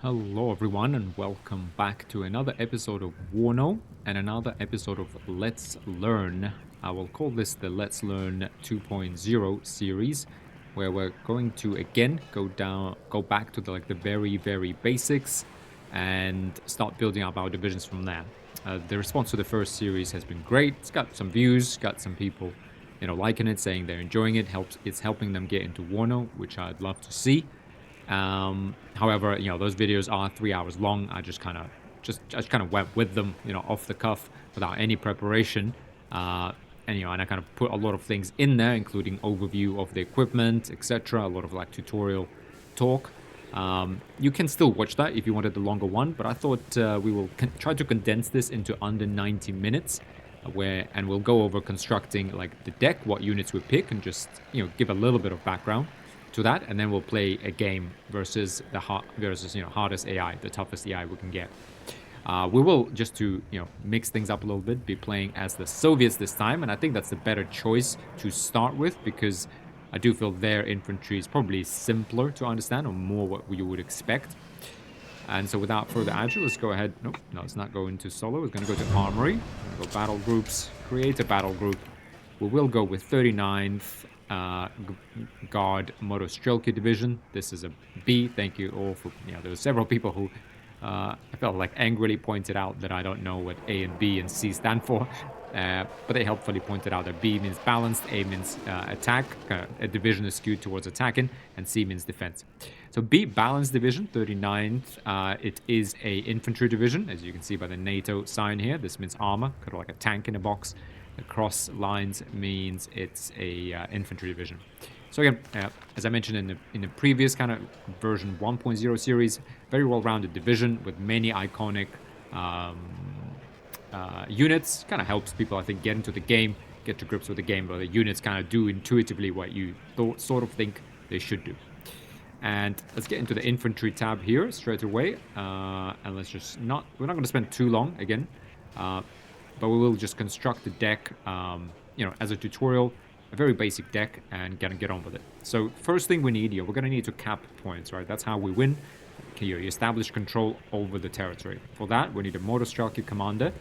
Hello, everyone, and welcome back to another episode of WARNO and another episode of Let's Learn. I will call this the Let's Learn 2.0 series, where we're going to again go back to the very basics, and start building up our divisions from there. The response to the first series has been great. It's got some views, got some people, liking it, saying they're enjoying it. It's helping them get into WARNO, which I'd love to see. However, those videos are 3 hours long. I just kind of went with them, off the cuff without any preparation. And I kind of put a lot of things in there, including overview of the equipment, etc. A lot of like tutorial talk. You can still watch that if you wanted the longer one, but I thought we will try to condense this into under 90 minutes, and we'll go over constructing like the deck, what units we pick, and just give a little bit of background to that, and then we'll play a game versus hardest AI, the toughest AI we can get. We will, just to mix things up a little bit, be playing as the Soviets this time, and I think that's the better choice to start with because I do feel their infantry is probably simpler to understand, or more what you would expect. And so without further ado, let's go ahead. Nope, no, it's not going to solo. It's going to go to armory. Go battle groups. Create a battle group. We will go with 39th Guard Motostrelki Division. This is a B. Thank you all for, there were several people who I felt like angrily pointed out that I don't know what A and B and C stand for. But they helpfully pointed out that B means balanced, A means attack, a division is skewed towards attacking, and C means defense. So B, balanced division, 39th. It is a infantry division, as you can see by the NATO sign here. This means armor, kind of like a tank in a box. The cross lines means it's a infantry division. So again, as I mentioned in the previous kind of version 1.0 series, very well-rounded division with many iconic units. Kind of helps people, I think, get into the game, get to grips with the game, but the units kind of do intuitively what you sort of think they should do. And let's get into the infantry tab here straight away. And let's just we're not going to spend too long again, but we will just construct the deck, as a tutorial, a very basic deck, and get on with it. So first thing we need here, we're going to need to cap points, right? That's how we win. Here, you establish control over the territory. For that, we need a Motostrelki commander.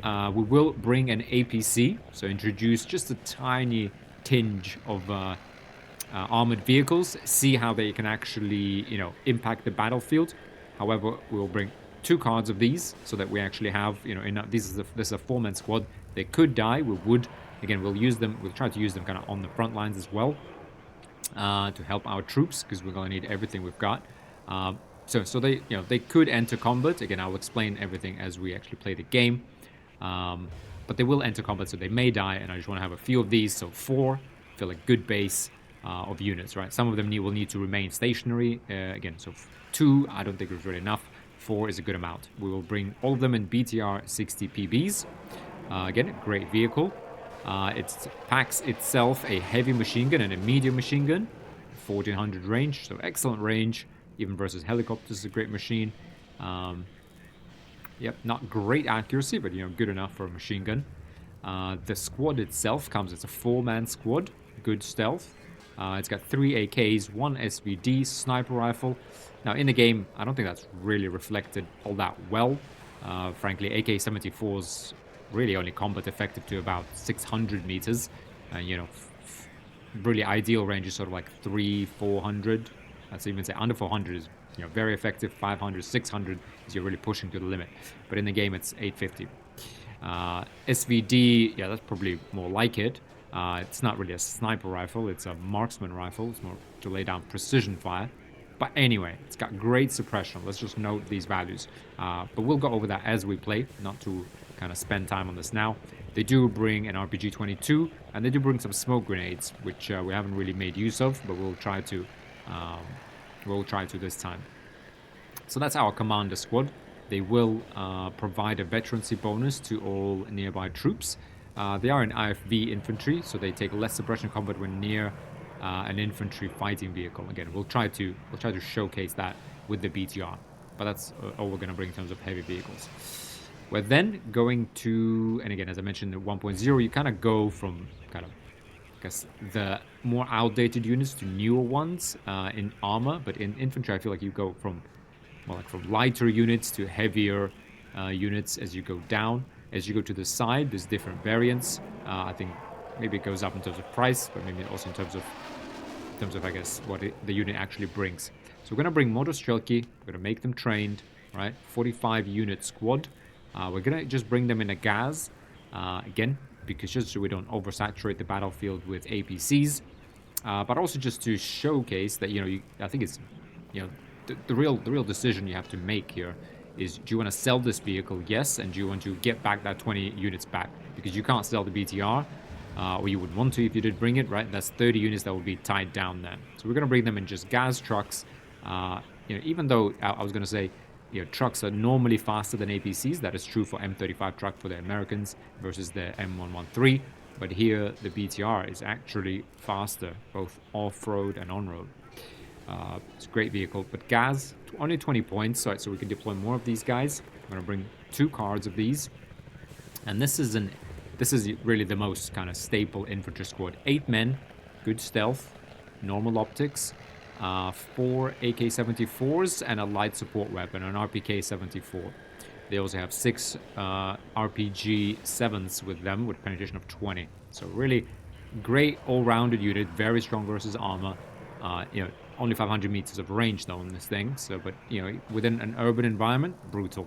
We will bring an APC, so introduce just a tiny tinge of armored vehicles, see how they can actually, impact the battlefield. However, we'll bring 2 cards of these so that we actually have, this is a 4-man squad. They could die. We would, again, we'll use them. We'll try to use them kind of on the front lines as well to help our troops because we're going to need everything we've got. So they, they could enter combat. Again, I'll explain everything as we actually play the game. But they will enter combat, so they may die, and I just want to have a few of these. So 4, feel like good base of units, right? Some of them will need to remain stationary. Again, so 2, I don't think is really enough. 4 is a good amount. We will bring all of them in BTR 60 PBs. Again, a great vehicle. It packs itself a heavy machine gun and a medium machine gun. 1400 range, so excellent range. Even versus helicopters, is a great machine. Yep, not great accuracy, but good enough for a machine gun. The squad itself comes as a 4-man squad, good stealth. It's got 3 AKs, 1 SVD, sniper rifle. Now in the game, I don't think that's really reflected all that well. Frankly, AK-74's really only combat effective to about 600 meters. Really ideal range is sort of like 300-400. I'd even say under 400 is very effective. 500, 600 is you're really pushing to the limit. But in the game, it's 850. SVD, yeah, that's probably more like it. It's not really a sniper rifle. It's a marksman rifle. It's more to lay down precision fire. But anyway, it's got great suppression. Let's just note these values. But we'll go over that as we play, not to kind of spend time on this now. They do bring an RPG-22, and they do bring some smoke grenades, which we haven't really made use of, but we'll try to this time. So that's our commander squad. They will provide a veterancy bonus to all nearby troops. They are an IFV infantry, so they take less suppression combat when near an infantry fighting vehicle. Again, we'll try to showcase that with the BTR, but that's all we're going to bring in terms of heavy vehicles. We're then going to, and again, as I mentioned in 1.0, you kind of go from kind of, I guess, the more outdated units to newer ones in armor, but in infantry, I feel like you go from well, like from lighter units to heavier units as you go down. As you go to the side, there's different variants. I think maybe it goes up in terms of price, but maybe also in terms of I guess what the unit actually brings. So we're gonna bring Motostrelki. We're gonna make them trained, right? 45 unit squad. We're gonna just bring them in a gas again, because just so we don't oversaturate the battlefield with APCs, but also just to showcase that I think it's the real decision you have to make here is, do you want to sell this vehicle? Yes. And do you want to get back that 20 units back? Because you can't sell the BTR, or you would want to if you did bring it, right? That's 30 units that will be tied down there. So we're going to bring them in just gas trucks. Even though I was going to say, trucks are normally faster than APCs. That is true for M35 truck for the Americans versus the M113. But here, the BTR is actually faster, both off-road and on-road. It's a great vehicle, but gas, only 20 points, so we can deploy more of these guys. I'm going to bring 2 cards of these. And this is really the most kind of staple infantry squad. 8 men, good stealth, normal optics, 4 AK-74s, and a light support weapon, an RPK-74. They also have 6 RPG-7s with them, with penetration of 20. So really great all-rounded unit, very strong versus armor. Only 500 meters of range though on this thing. So, but within an urban environment, brutal.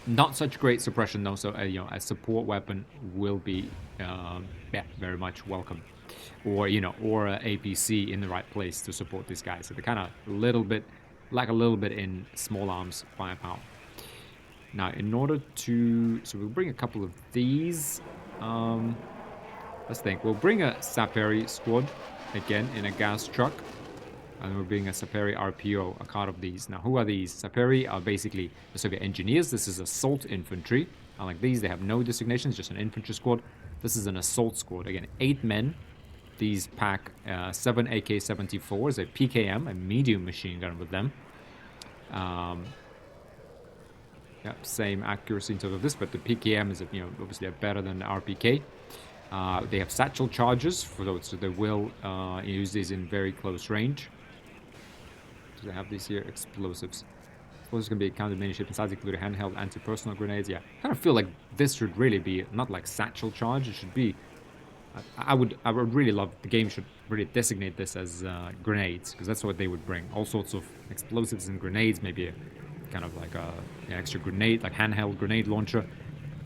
Not such great suppression though. So, a support weapon will be, very much welcome. Or a APC in the right place to support this guy. So they're kind of lack a little bit in small arms firepower. Now, in order to, so we'll bring a couple of these. Let's think. We'll bring a Saperi squad again in a gas truck, and we're bringing a Saperi RPO, a card of these. Now, who are these? Saperi are basically the Soviet engineers. This is assault infantry. Unlike these, they have no designations, just an infantry squad. This is an assault squad. Again, 8 men. These pack 7 AK-74s, a PKM, a medium machine gun with them. Same accuracy in terms of this, but the PKM is obviously better than the RPK. They have satchel charges for those, so they will use these in very close range. So they have these here explosives. Explosives can be counted many shapes and sizes, including handheld anti-personnel grenades. Yeah, I kind of feel like this should really be not like satchel charge. It should be. I would really love, the game should really designate this as grenades, because that's what they would bring. All sorts of explosives and grenades, maybe a kind of like a extra grenade, like handheld grenade launcher.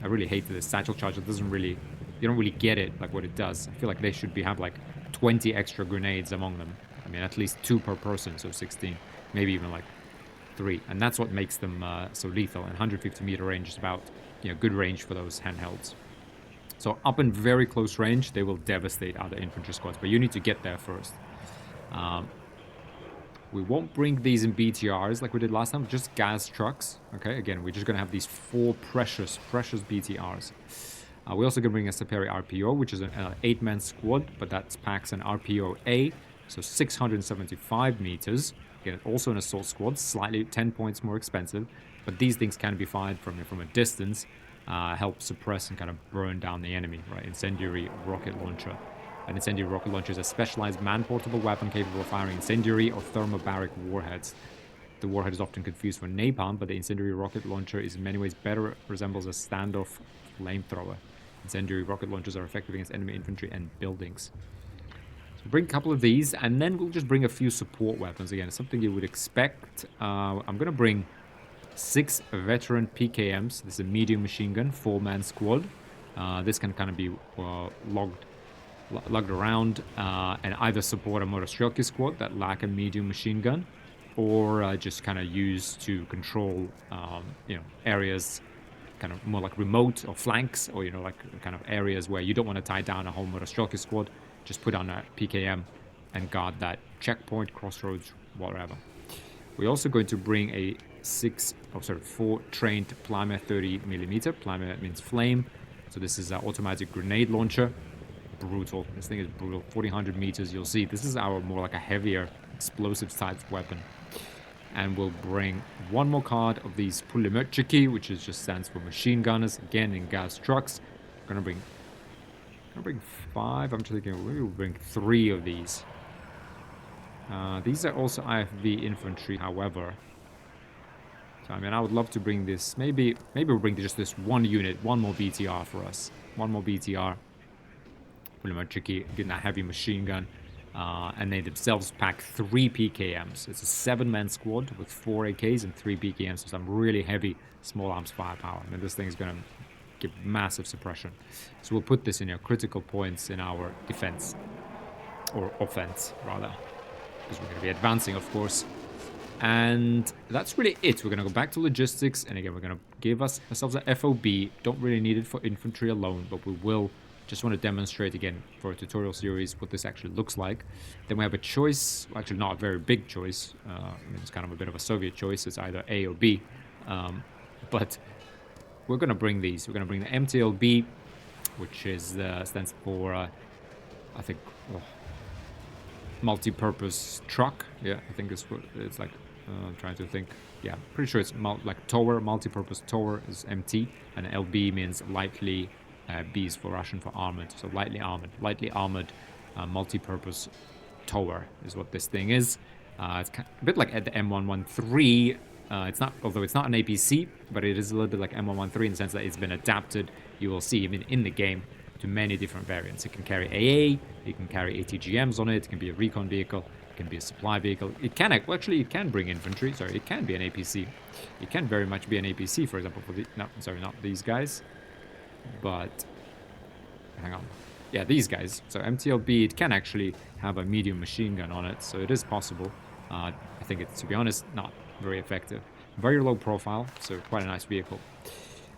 I really hate this satchel charge. It doesn't really, you don't really get it like what it does. I feel like they should have like 20 extra grenades among them. I mean, at least 2 per person, so 16, maybe even like 3. And that's what makes them so lethal. And 150 meter range is about good range for those handhelds. So up in very close range, they will devastate other infantry squads, but you need to get there first. We won't bring these in BTRs like we did last time, just gas trucks. Okay, again, we're just going to have these 4 precious BTRs. We're also going to bring a Saperi RPO, which is an 8-man squad, but that packs an RPO-A, so 675 meters. Again, also an assault squad, slightly 10 points more expensive, but these things can be fired from a distance. Help suppress and kind of burn down the enemy, right? Incendiary rocket launcher. An incendiary rocket launcher is a specialized man-portable weapon capable of firing incendiary or thermobaric warheads. The warhead is often confused for napalm, but the incendiary rocket launcher is in many ways better resembles a standoff flamethrower. Incendiary rocket launchers are effective against enemy infantry and buildings. So bring a couple of these, and then we'll just bring a few support weapons. Again, it's something you would expect. I'm going to bring 6 veteran PKMs. This is a medium machine gun, 4-man squad. This can kind of be lugged around and either support a Motostrelki squad that lack a medium machine gun, or just kind of used to control areas kind of more like remote or flanks, or like kind of areas where you don't want to tie down a whole Motostrelki squad. Just put on a PKM and guard that checkpoint, crossroads, whatever. We're also going to bring a 4 trained Plymouth 30mm. Plymouth means flame. So this is an automatic grenade launcher. Brutal. This thing is brutal. 400 meters. You'll see this is our more like a heavier explosive type weapon. And we'll bring 1 more card of these Pulemetchiki, which just stands for machine gunners. Again, in gas trucks. I'm gonna bring 5. I'm just thinking we'll bring 3 of these. These are also IFV infantry, however. So, I mean, I would love to bring this. Maybe we'll bring just this one unit, one more BTR for us. One more BTR. Pretty much getting a heavy machine gun. And they themselves pack 3 PKMs. It's a 7-man squad with 4 AKs and 3 PKMs. So some really heavy small arms firepower. I mean, this thing's going to give massive suppression. So we'll put this in our critical points in our defense. Or offense, rather. Because we're going to be advancing, of course. And that's really it. We're going to go back to logistics. And again, we're going to give ourselves a FOB. Don't really need it for infantry alone, but we will just want to demonstrate again for a tutorial series what this actually looks like. Then we have a choice, well, actually not a very big choice. I mean, it's kind of a bit of a Soviet choice. It's either A or B. But we're going to bring these. We're going to bring the MTLB, which is stands for, I think, multi-purpose truck. Yeah, I think it's like, I'm trying to think. Yeah, pretty sure it's like tower, multi-purpose tower is MT, and LB means lightly, B is for Russian for armored, so lightly armored, multi-purpose tower is what this thing is. It's a bit like at the M113. It's not, although it's not an APC, but it is a little bit like M113 in the sense that it's been adapted. You will see, I mean, in the game, to many different variants. It can carry AA, it can carry ATGMs on it, it can be a recon vehicle, it can be a supply vehicle. It can actually, it can bring infantry. Sorry, it can be an APC. It can very much be an APC, for example, for the, no, sorry, not these guys, but hang on. Yeah, these guys. So MTLB, it can actually have a medium machine gun on it, so it is possible. I think it's, to be honest, not very effective. Very low profile, so quite a nice vehicle.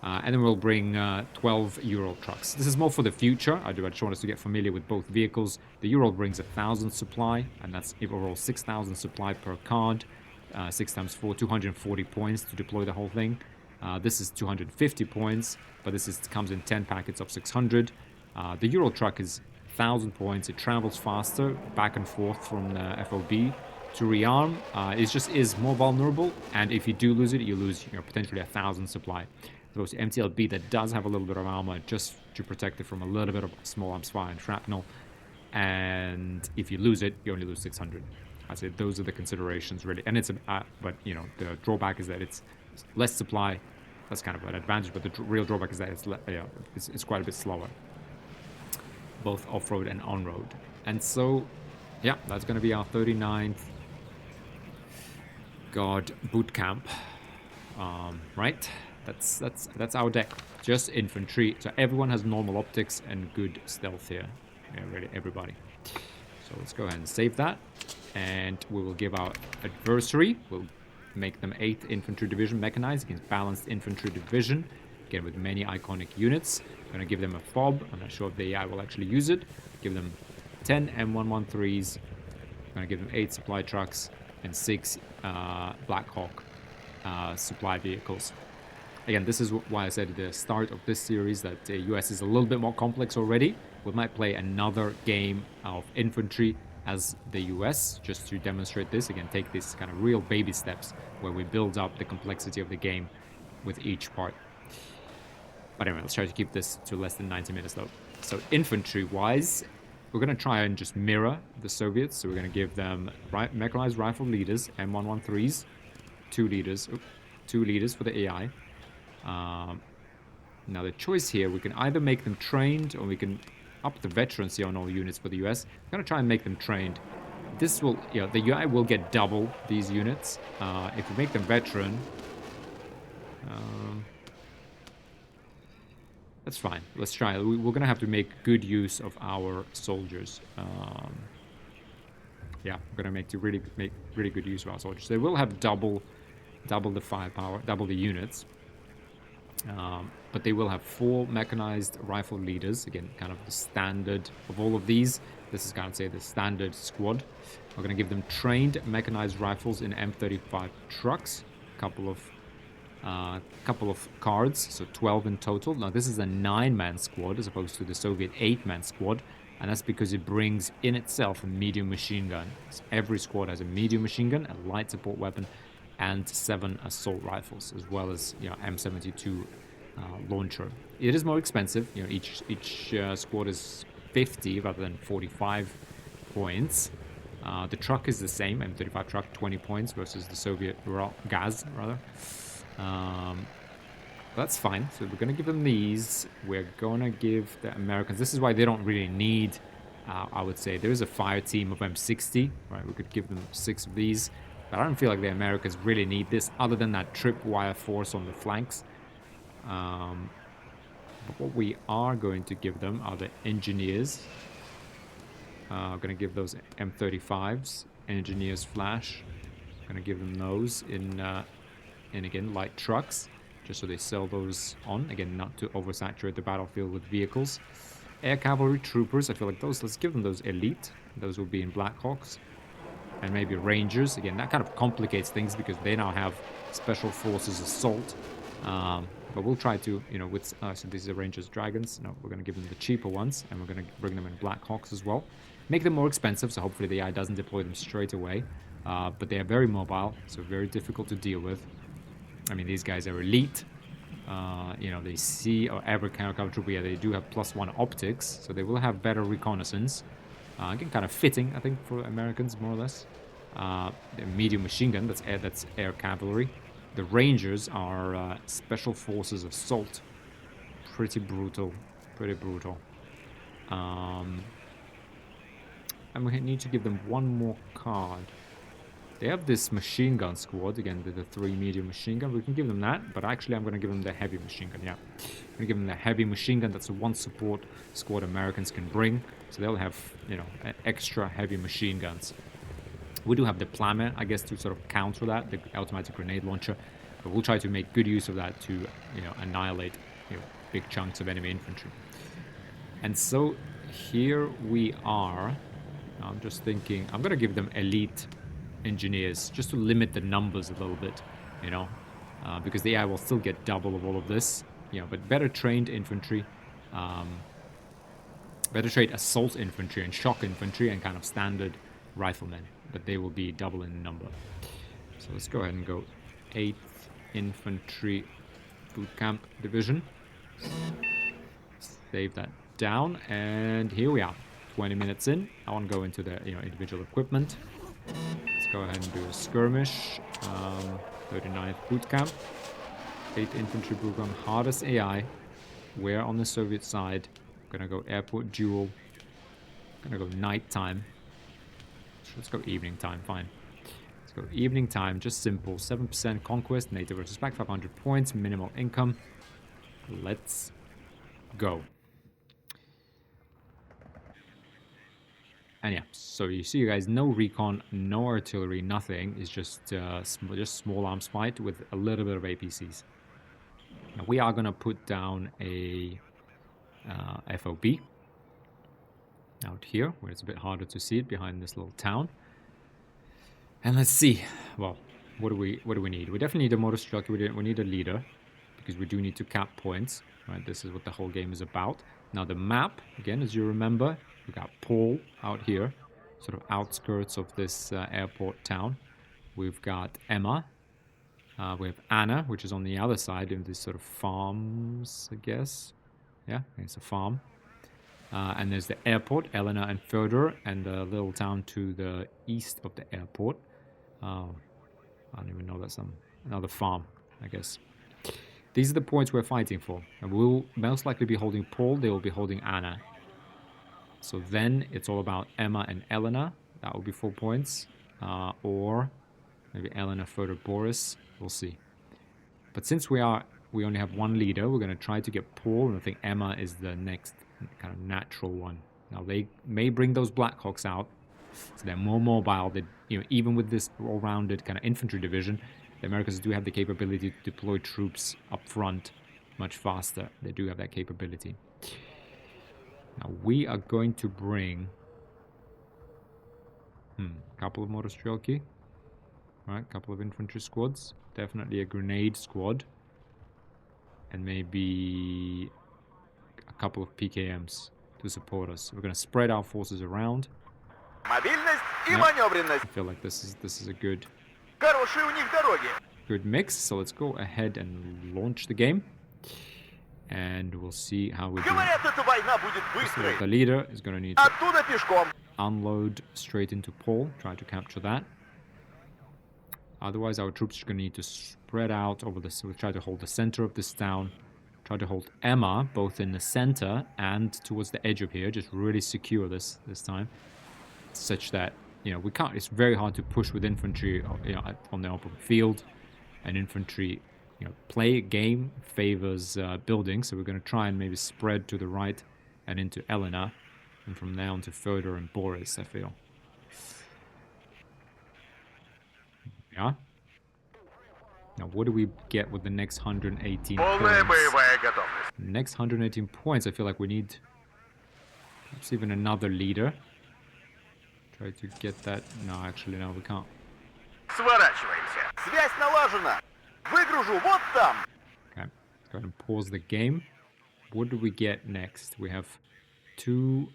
And then we'll bring 12 Ural trucks. This is more for the future. I just want us to get familiar with both vehicles. The Ural brings 1,000 supply, and that's overall 6,000 supply per card. 6 times 4, 240 points to deploy the whole thing. This is 250 points, but this comes in 10 packets of 600. The Ural truck is 1,000 points. It travels faster, back and forth from the FOB to rearm. It just is more vulnerable, and if you do lose it, you lose potentially 1,000 supply. Goes to MTLB that does have a little bit of armor just to protect it from a little bit of small arms fire and shrapnel, and if you lose it, you only lose 600. I'd say those are the considerations really, and it's but the drawback is that it's less supply. That's kind of an advantage, but the real drawback is that it's quite a bit slower, both off-road and on-road. And so yeah, that's going to be our 39th Guard Bootcamp, right? That's our deck. Just infantry. So everyone has normal optics and good stealth here. Yeah, really, everybody. So let's go ahead and save that. And we will give our adversary. We'll make them 8th Infantry Division mechanized against balanced infantry division. Again, with many iconic units. I'm going to give them a FOB. I'm not sure if the AI will actually use it. Give them 10 M113s. I'm going to give them 8 supply trucks and 6 Black Hawk supply vehicles. Again, this is why I said at the start of this series that the US is a little bit more complex already. We might play another game of infantry as the US just to demonstrate this. Again, take these kind of real baby steps where we build up the complexity of the game with each part. But anyway, let's try to keep this to less than 90 minutes though. So infantry-wise, we're going to try and just mirror the Soviets. So we're going to give them mechanized rifle leaders, M113s, 2 leaders for the AI. Now the choice here, we can either make them trained or we can up the veterancy on all units for the US. I'm going to try and make them trained. This will, the UI will get double these units. If we make them veteran, that's fine. Let's try. We're going to have to make good use of our soldiers. Yeah, we're going to make really good use of our soldiers. They will have double the firepower, double the units. But they will have 4 mechanized rifle leaders. Again, kind of the standard of all of these. This is kind of, say, the standard squad. We're going to give them trained mechanized rifles in M35 trucks. Couple of cards, so 12 in total. Now, this is a 9-man squad as opposed to the Soviet 8-man squad. And that's because it brings in itself a medium machine gun. So every squad has a medium machine gun, a light support weapon, and 7 assault rifles, as well as M72 launcher. It is more expensive. Each squad is 50 rather than 45 points. The truck is the same, M35 truck, 20 points versus the Soviet Gaz, rather. That's fine. So we're going to give them these. We're going to give the Americans... This is why they don't really need, I would say. There is a fire team of M60, right? We could give them 6 of these. But I don't feel like the Americans really need this, other than that tripwire force on the flanks. But what we are going to give them are the engineers. I'm going to give those M35s, engineers flash. I'm going to give them those in again, light trucks, just so they sell those on. Again, not to oversaturate the battlefield with vehicles. Air cavalry troopers, I feel like those, let's give them those elite. Those will be in Blackhawks. And maybe rangers. Again, that kind of complicates things because they now have special forces assault. But we'll try to, you know, with... so these are Rangers Dragons. No, we're going to give them the cheaper ones. And we're going to bring them in Blackhawks as well. Make them more expensive, so hopefully the AI doesn't deploy them straight away. But they are very mobile, so very difficult to deal with. I mean, these guys are elite. You know, they see... Or every cavalry trooper, yeah, they do have +1 optics. So they will have better reconnaissance. Again, kind of fitting, I think, for Americans, more or less. The medium machine gun, that's air cavalry. The Rangers are special forces assault. Pretty brutal. Pretty brutal. And we need to give them one more card. They have this machine gun squad. Again, the 3 medium machine gun. We can give them that, but actually I'm going to give them the heavy machine gun, yeah. I'm going to give them the heavy machine gun. That's the one support squad Americans can bring. So they'll have, you know, extra heavy machine guns. We do have the Plammer, I guess, to sort of counter that, the automatic grenade launcher. But we'll try to make good use of that to, you know, annihilate, you know, big chunks of enemy infantry. And so here we are. I'm just thinking, I'm going to give them elite engineers just to limit the numbers a little bit, you know, because the AI will still get double of all of this, you know, but better trained infantry, better trained assault infantry and shock infantry and kind of standard riflemen, but they will be double in number. So let's go ahead and go 8th Infantry Bootcamp Division. Save that down, and here we are, 20 minutes in. I want to go into the, you know, individual equipment. Let's go ahead and do a skirmish. 39th Bootcamp. 8th Infantry Bootcamp, hardest AI. We're on the Soviet side. Gonna go airport duel. Gonna go nighttime. Let's go evening time, fine. Let's go evening time, just simple. 7% conquest, NATO versus back, 500 points, minimal income. Let's go. And yeah, so you see, you guys, no recon, no artillery, nothing. It's just small arms fight with a little bit of APCs. Now we are gonna put down a FOB out here, where it's a bit harder to see it behind this little town. And let's see. Well, what do we need? We definitely need a motor structure. We need a leader, because we do need to cap points. Right, this is what the whole game is about. Now the map, again, as you remember, we got Paul out here, sort of outskirts of this airport town. We've got Emma. We have Anna, which is on the other side in these sort of farms, I guess. Yeah, it's a farm. And there's the airport, Elena and Fyodor, and the little town to the east of the airport. I don't even know, that's another farm, I guess. These are the points we're fighting for. And we'll most likely be holding Paul, they will be holding Anna. So then it's all about Emma and Elena. That will be 4 points. Or maybe Elena, Fyodor, Boris. We'll see. But since we only have one leader, we're going to try to get Paul, and I think Emma is the next kind of natural one. Now they may bring those Blackhawks out, so they're more mobile. They, you know, even with this all-rounded kind of infantry division, the Americans do have the capability to deploy troops up front much faster. They do have that capability. Now we are going to bring a couple of motostrelki, right? A couple of infantry squads, definitely a grenade squad, and maybe a couple of PKMs to support us. We're going to spread our forces around. Yep. I feel like this is a good mix. So let's go ahead and launch the game, and we'll see how we do. So the leader is going to need to unload straight into Paul, try to capture that. Otherwise, our troops are going to need to spread out over this. We'll try to hold the center of this town. Try to hold Emma, both in the center and towards the edge of here. Just really secure this time. Such that, you know, we can't... It's very hard to push with infantry, you know, on the open field. And infantry, you know, play a game favors building. So we're going to try and maybe spread to the right and into Elena. And from there on to Fodor and Boris, I feel. Yeah. Now, what do we get with the next 118 points? Next 118 points, I feel like we need perhaps even another leader. Try to get that. No, actually, no, we can't. Okay, let's go ahead and pause the game. What do we get next? We have 2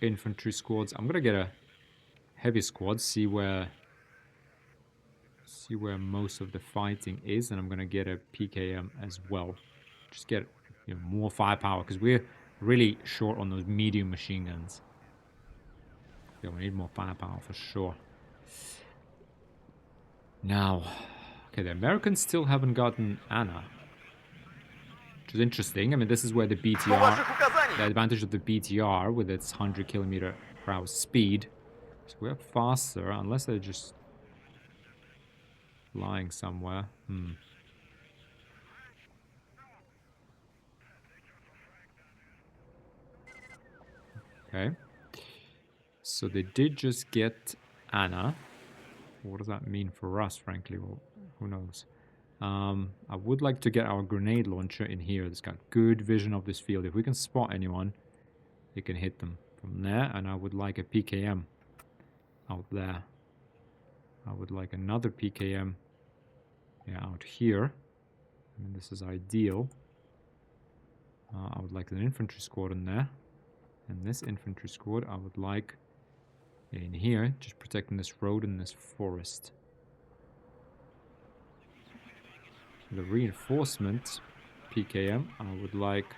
infantry squads. I'm gonna get a heavy squad, see where most of the fighting is, and I'm gonna get a PKM as well. Just get, you know, more firepower, because we're really short on those medium machine guns. Yeah, we need more firepower for sure. Now, okay, the Americans still haven't gotten Anna, which is interesting. I mean, this is where the BTR, the advantage of the BTR with its 100 km/h speed. So we're faster, unless they're just lying somewhere. Okay. So they did just get Anna. What does that mean for us, frankly? Well, who knows? I would like to get our grenade launcher in here. It's got good vision of this field. If we can spot anyone, it can hit them from there. And I would like a PKM out there. I would like another PKM, yeah, out here. I mean, this is ideal. I would like an infantry squad in there. And this infantry squad, I would like in here, just protecting this road and this forest. The reinforcement PKM, I would like, to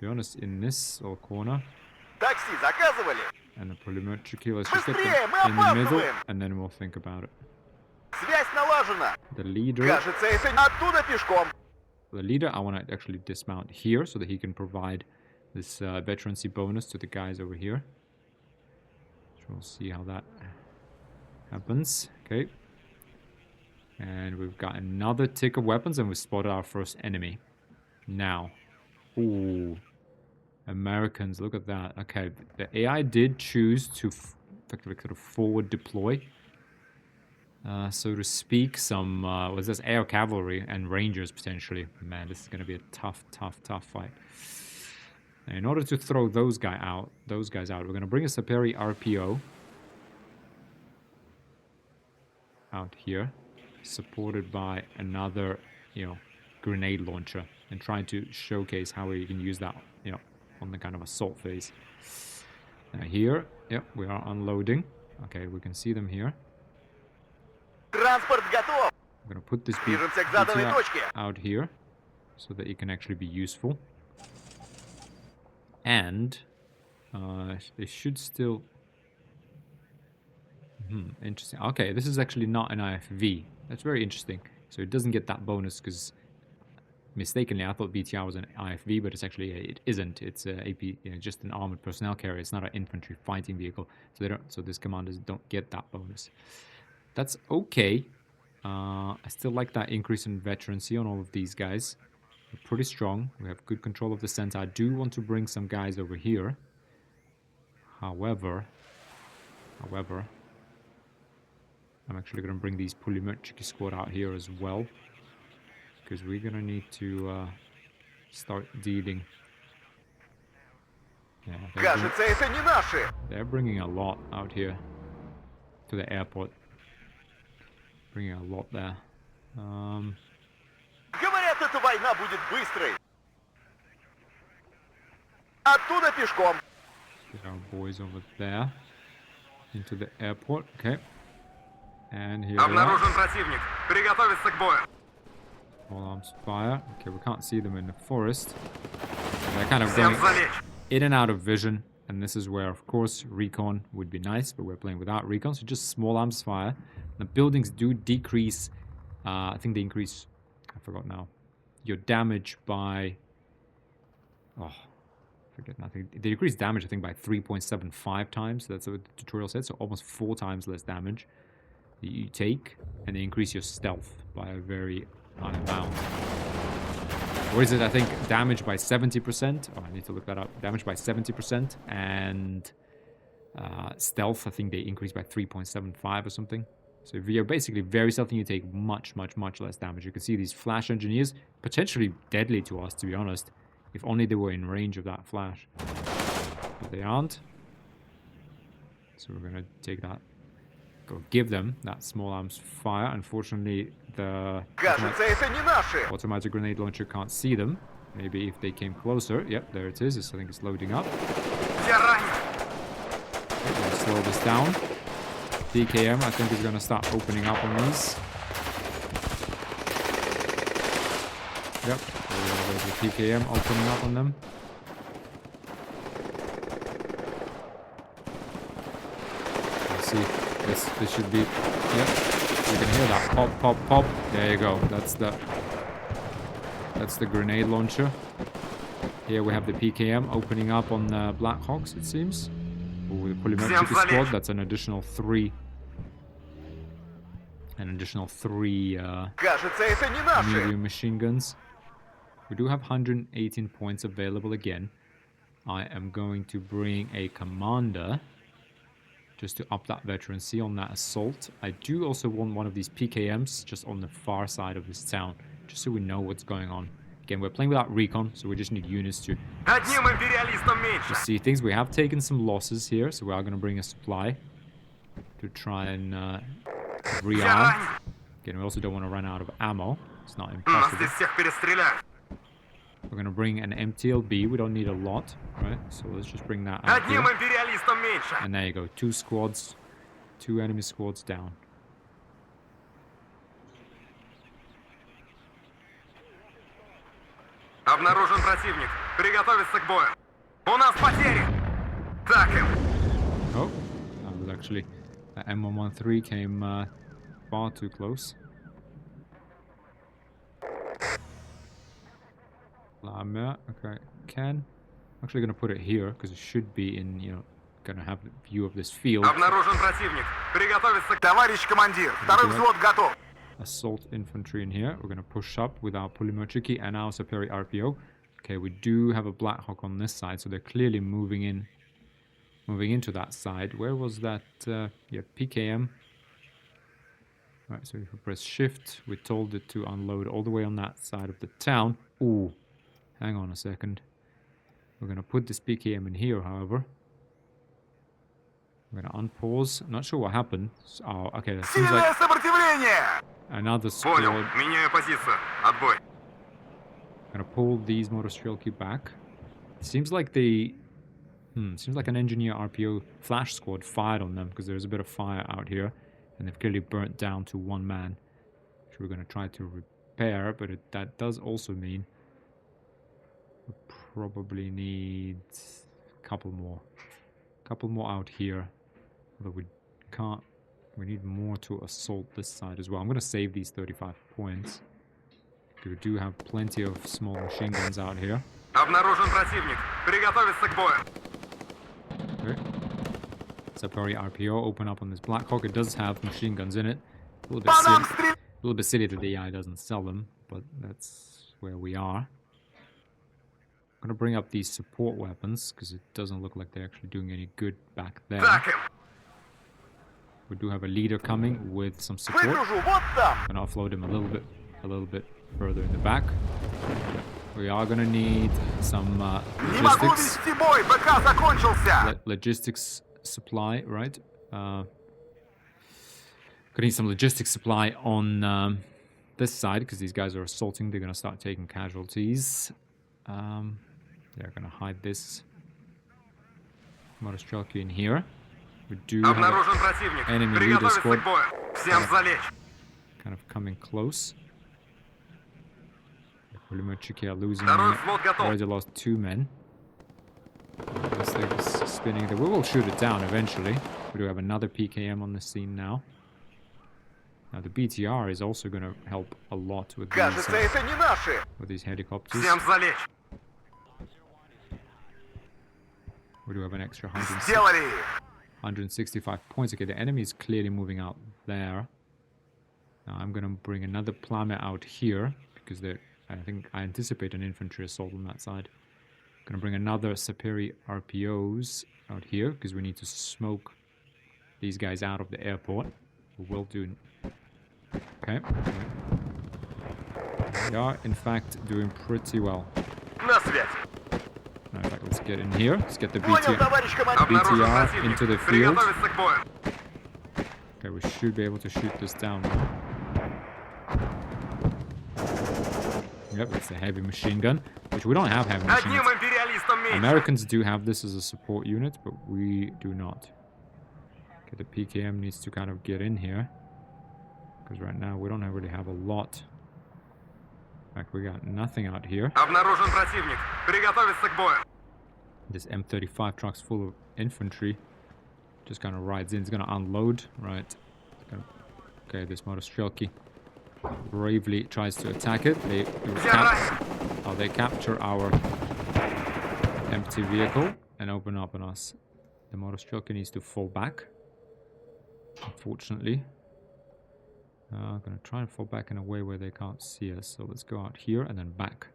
be honest, in this little corner. And the polymetric, let's just get them in the middle, and then we'll think about it. The leader, I want to actually dismount here so that he can provide this veterancy bonus to the guys over here. So we'll see how that happens. Okay. And we've got another tick of weapons, and we've spotted our first enemy. Now. Ooh. Americans, look at that. Okay, the AI did choose to effectively sort of forward deploy, so to speak, some, was this air cavalry and rangers potentially. Man, this is going to be a tough fight. And in order to throw those guys out, we're going to bring a Saperi RPO out here, supported by another, you know, grenade launcher, and trying to showcase how we can use that, you know, on the kind of assault phase. Now here, yep, we are unloading. Okay, we can see them here. I'm gonna put this BTR out here so that it can actually be useful. And it should still... interesting. Okay, this is actually not an IFV. That's very interesting. So it doesn't get that bonus because mistakenly I thought BTR was an IFV, but it's actually it isn't. It's a AP, you know, just an armored personnel carrier. It's not an infantry fighting vehicle. So they don't. So these commanders don't get that bonus. That's okay. I still like that increase in veterancy on all of these guys. We're pretty strong. We have good control of the center. I do want to bring some guys over here. However, I'm actually going to bring these Pulimerchiki squad out here as well, because we're going to need to start dealing. Yeah, they're bringing a lot out here to the airport. Bringing a lot there. Get our boys over there into the airport. Okay. And here we are. All arms fire. Okay, we can't see them in the forest. They're kind of going in and out of vision. And this is where, of course, recon would be nice, but we're playing without recon, so just small arms fire. The buildings do decrease, I think they increase, I forgot now, your damage by, oh, forget nothing. They decrease damage, I think, by 3.75 times. That's what the tutorial said, so almost 4 times less damage that you take. And they increase your stealth by a very high amount. Or is it, I think, damage by 70%? Oh, I need to look that up. Damage by 70%. And stealth, I think they increase by 3.75 or something. So if you're basically very stealthy, you take much, much, much less damage. You can see these flash engineers, potentially deadly to us, to be honest. If only they were in range of that flash. But they aren't. So we're going to take that. Go give them that small arms fire. Unfortunately, the automatic grenade launcher can't see them. Maybe if they came closer. Yep, there it is. I think it's loading up. Let's slow this down. DKM, I think, is going to start opening up on these. Yep, there's the PKM opening up on them. Let's see. This should be. Yep, you can hear that pop, pop, pop. There you go. That's the grenade launcher. Here we have the PKM opening up on the Blackhawks, it seems. Ooh, the Polymetric squad. That's an additional 3. Medium machine guns. We do have 118 points available again. I am going to bring a commander just to up that veterancy on that assault. I do also want one of these PKMs just on the far side of this town, just so we know what's going on. Again, we're playing without recon, so we just need units to see things. We have taken some losses here, so we are going to bring a supply to try and rearm. Again, we also don't want to run out of ammo. It's not impossible. We're going to bring an MTLB. We don't need a lot, right? So let's just bring that out here. And there you go. 2 squads. 2 enemy squads down. Обнаружен противник. Приготовиться к бою. У нас потери. Так им. Oh, that was actually... That M113 came far too close. Okay, I'm actually going to put it here because it should be in, you know, going to have a view of this field. Обнаружен противник. Приготовиться. Товарищ командир, второй взвод готов. Assault infantry in here. We're going to push up with our Polymetric and our superior RPO. Okay, we do have a Blackhawk on this side, so they're clearly moving into that side. Where was that? Yeah, PKM. Alright, so if we press shift, we told it to unload all the way on that side of the town. Ooh, hang on a second. We're going to put this PKM in here, however. We're going to unpause. I'm not sure what happened. Oh, okay, that seems like another squad. I'm going to pull these motostrelki back. It seems like they... seems like an engineer RPO flash squad fired on them because there's a bit of fire out here. And they've clearly burnt down to 1 man. Which we're going to try to repair, but that does also mean we probably need a couple more. Out here. Although we can't... We need more to assault this side as well. I'm going to save these 35 points. We do have plenty of small machine guns out here. Обнаружен противник. Приготовиться к бою. Okay. Superior RPO open up on this Blackhawk. It does have machine guns in it. A little bit silly that the AI doesn't sell them, but that's where we are. I'm going to bring up these support weapons because it doesn't look like they're actually doing any good back there. We do have a leader coming with some support. I'm going to offload him a little bit further in the back. We are going to need some logistics supply, right? Gonna need some logistics supply on this side because these guys are assaulting. They're gonna start taking casualties. They're gonna hide this motostrelki in here. We do have an enemy leader squad kind of coming close. The Polymetric are losing. Already lost 2 men. This thing is spinning there. We will shoot it down eventually. We do have another PKM on the scene now. Now the BTR is also going to help a lot with these helicopters. Всем залечь. We do have an extra Сделали. 165 points. Okay, the enemy is clearly moving out there. Now I'm going to bring another Plame out here because I think I anticipate an infantry assault on that side. I'm going to bring another Saperi RPOs out here because we need to smoke these guys out of the airport. We will do. Okay. They are in fact doing pretty well. На связь. Now, in fact, let's get in here. Let's get the Понял, товарищ командир. Обнаружен BTR противник. into the field. Приготовиться к бою. Okay, we should be able to shoot this down now. Yep, it's a heavy machine gun, which we don't have heavy machine Одним guns. империалистом меньше. Americans do have this as a support unit, but we do not. Okay, the PKM needs to kind of get in here. Because right now we don't really have a lot. In fact, we got nothing out here. Обнаружен противник. Приготовиться к бою. This M35 truck's full of infantry. Just kind of rides in. It's going to unload. Right. Okay, this Motostrelki bravely tries to attack it. They capture our empty vehicle and open up on us. The Motostrelki needs to fall back. Unfortunately. I'm going to try and fall back in a way where they can't see us. So let's go out here and then back.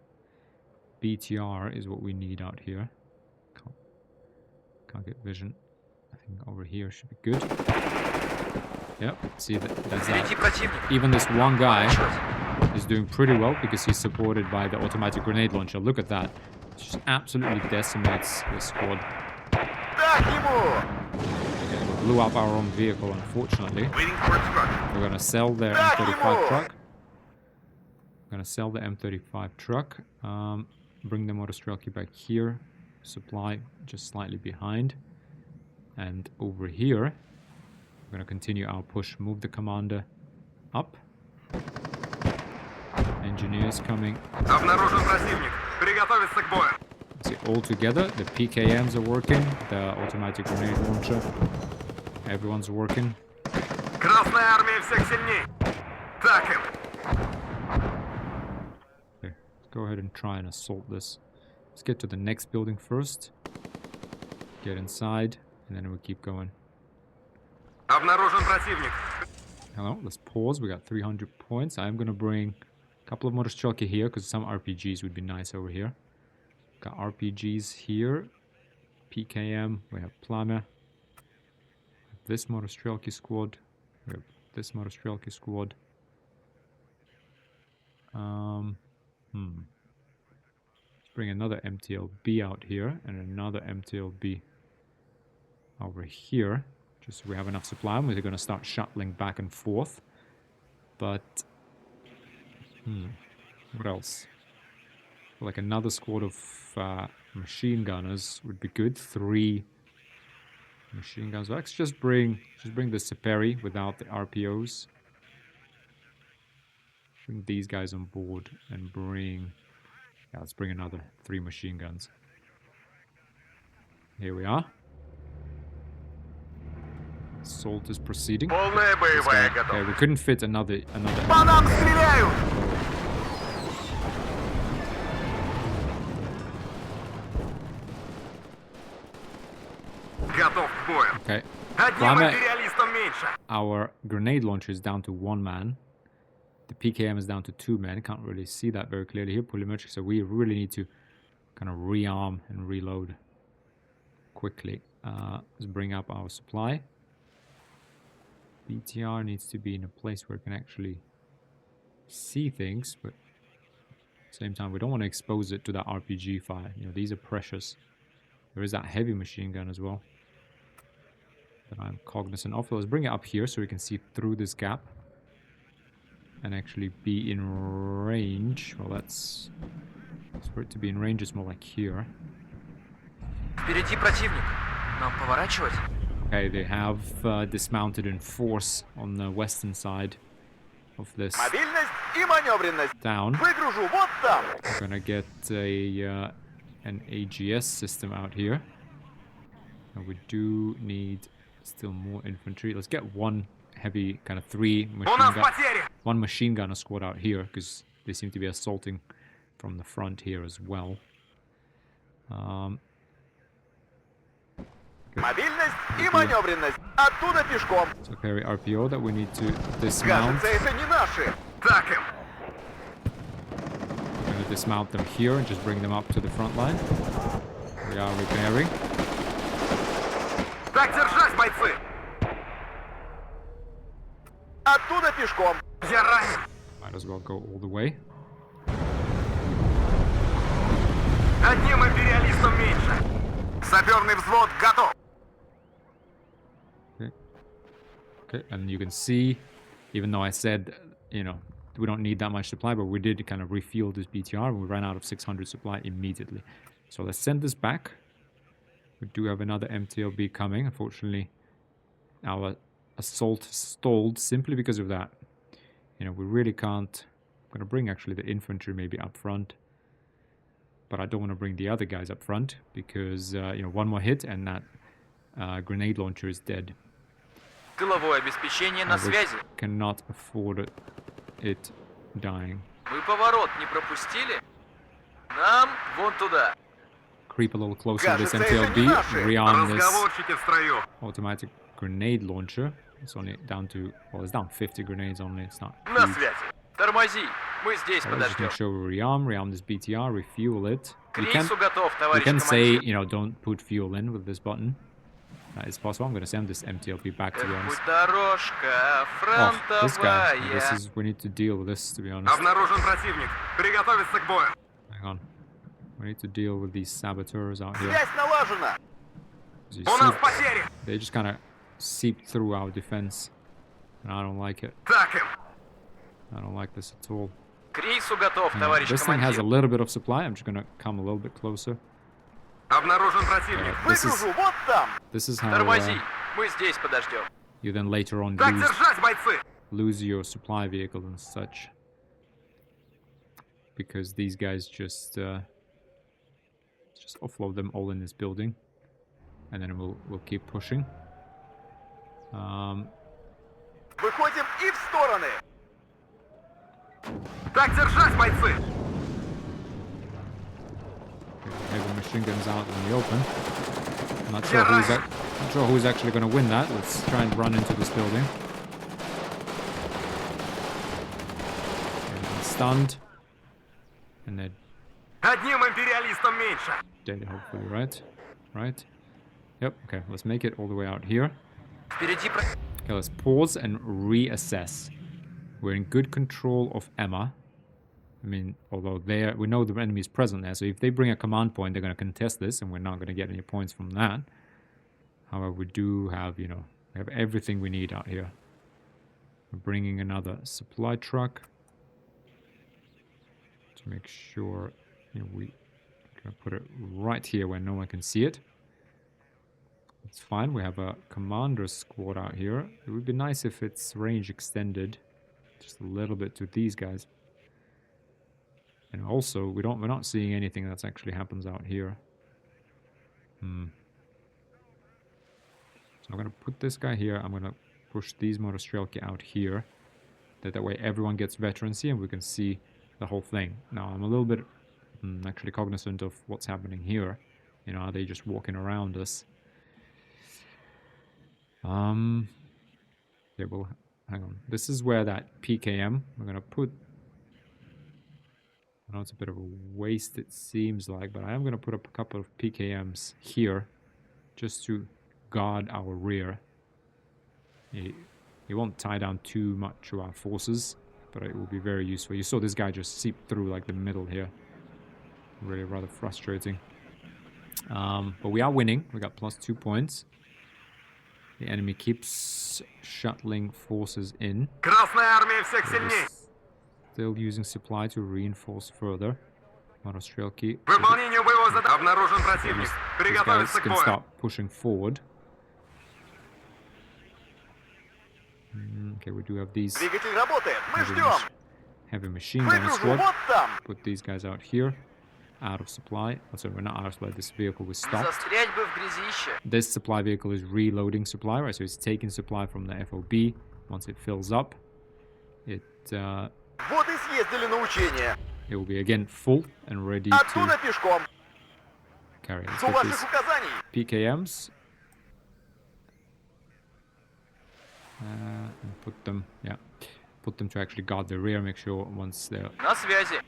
BTR is what we need out here. Can't get vision. I think over here should be good. Yep, see that's that. Even this one guy is doing pretty well because he's supported by the automatic grenade launcher. Look at that. It just absolutely decimates the squad. Okay, we blew up our own vehicle, unfortunately. We're gonna sell their M35 truck. We're gonna sell the M35 truck. Bring the Motostrelki back here. Supply just slightly behind. And over here, we're gonna continue our push. Move the commander up. Engineers coming. Обнаружен противник. Приготовиться к бою. See, all together, the PKMs are working, the automatic grenade launcher, everyone's working. Красная армия всех сильней. Так им. Okay, let's go ahead and try and assault this. Let's get to the next building first. Get inside, and then we'll keep going. Обнаружен противник. Hello, let's pause. We got 300 points. I'm gonna bring a couple of Motostrelki here, because some RPGs would be nice over here. Got RPGs here. PKM. We have Plame. This Motostrelki squad. We have this Motostrelki squad. Let's bring another MTLB out here and another MTLB over here. Just so we have enough supply. We're going to start shuttling back and forth. But what else? Like another squad of machine gunners would be good. 3 machine guns. Let's just bring the Saperi without the RPOs. Bring these guys on board and bring. Yeah, let's bring another 3 machine guns. Here we are. Assault is proceeding. Полная боевая готовность. Okay, we couldn't fit another. По нам стреляют! Готов к бою. Okay. Одним Plame, империалистом меньше. our grenade launcher is down to 1 man. The PKM is down to 2 men. Can't really see that very clearly here. Polymetric, so we really need to kind of rearm and reload quickly. Let's bring up our supply. BTR needs to be in a place where it can actually see things, but at the same time, we don't want to expose it to that RPG fire. You know, these are precious. There is that heavy machine gun as well that I'm cognizant of. Let's bring it up here so we can see through this gap and actually be in range. Well, that's for it to be in range. It's more like here. Впереди противник. Нам поворачивать? Okay, they have dismounted in force on the western side of this Мобильность и маневренность. town. Выгружу вот там. We're gonna get an AGS system out here. And we do need still more infantry. Let's get one heavy, kind of У нас потери! one machine gunner squad out here, because they seem to be assaulting from the front here as well. Мобильность и маневренность. Оттуда пешком. So carry RPO that we need to dismount. Кажется, это не наши. Так им! We're going to dismount them here and just bring them up to the front line. We are repairing. Так держать, бойцы! Оттуда пешком. Я ранен! Might as well go all the way. Одним империалистом меньше! Саперный взвод готов! Okay, and you can see, even though I said, you know, we don't need that much supply, but we did kind of refuel this BTR and we ran out of 600 supply immediately. So let's send this back. We do have another MTLB coming. Unfortunately, our assault stalled simply because of that. You know, we really can't... I'm going to bring actually the infantry maybe up front. But I don't want to bring the other guys up front because, you know, one more hit and that grenade launcher is dead. Тыловое обеспечение на We связи. cannot afford it dying. Мы поворот не пропустили? Нам вон туда. Creep a little closer to this Кажется, это MTLB. не наши. Rearm this Разговорчики в строю! automatic grenade launcher. It's only down to, well, it's down 50 grenades only. It's not На huge. связи. Тормози. Мы здесь So let's just make подождем. sure we rearm this BTR, refuel it. К We рейсу готов, we товарищ can say, командир. you know, don't put fuel in with this button. That is possible. I'm going to send this MTLB back, to be honest. Путь дорожка Oh, this guy. This фронтовая. is, we need to deal with this, to be honest. Обнаружен противник! Приготовиться к бою! Hang on. We need to deal with these saboteurs out here. Связь налажена. As you У нас see, потери! they just kind of seep through our defense. And I don't like it. Так им! I don't like this at all. К рейсу готов, Yeah, товарищ this thing has a командир. little bit of supply. I'm just going to come a little bit closer. Обнаружен противник! Выгружу вот там. This is how Тормози. Мы здесь подождем. you then later on Так держать, бойцы! lose your supply vehicle and such. Because these guys just offload them all in this building. And then we'll keep pushing. Выходим и в стороны. Так держать, бойцы! Heavy machine guns out in the open. Not sure who's actually going to win that. Let's try and run into this building. And stunned. And they're Одним империалистом меньше! dead, hopefully, right? Right? Yep, okay, let's make it all the way out here. Впереди про... Okay, let's pause and reassess. We're in good control of Emma. I mean, although we know the enemy is present there, so if they bring a command point, they're going to contest this, and we're not going to get any points from that. However, we do have, you know, we have everything we need out here. We're bringing another supply truck to make sure, you know, we can put it right here where no one can see it. It's fine. We have a commander squad out here. It would be nice if its range extended just a little bit to these guys. And also, we're not seeing anything that's actually happens out here. So I'm gonna put this guy here. I'm gonna push these motostrelki out here. That way everyone gets veterancy and we can see the whole thing. Now I'm a little bit actually cognizant of what's happening here. You know, are they just walking around us? Okay, well, hang on. This is where that PKM, we're gonna put, I know it's a bit of a waste it seems like, but I am gonna put up a couple of PKMs here just to guard our rear. It won't tie down too much to our forces, but it will be very useful. You saw this guy just seep through like the middle here. Really rather frustrating. But we are winning. We got +2 points. The enemy keeps shuttling forces in. Красная армия всех сильней! Still using supply to reinforce further. Motostrelki. Выполнение боевого задания! Обнаружен противник! These guys Приготовиться к can бою! start pushing forward. Okay, we do have these Двигатель работает. Мы ждем. heavy machine gun Выгружу squad. вот там. Put these guys out here. out of supply. Oh, sorry, we're not out of supply. This vehicle was stopped. Застрять бы в грязище. This supply vehicle is reloading supply, right? So it's taking supply from the FOB. Once it fills up, it Вот и съездили на учение. it will be again full and ready Оттуда to пешком. carry. Let's С get ваших these указаний. PKMs and put them to actually guard the rear. Make sure once На связи.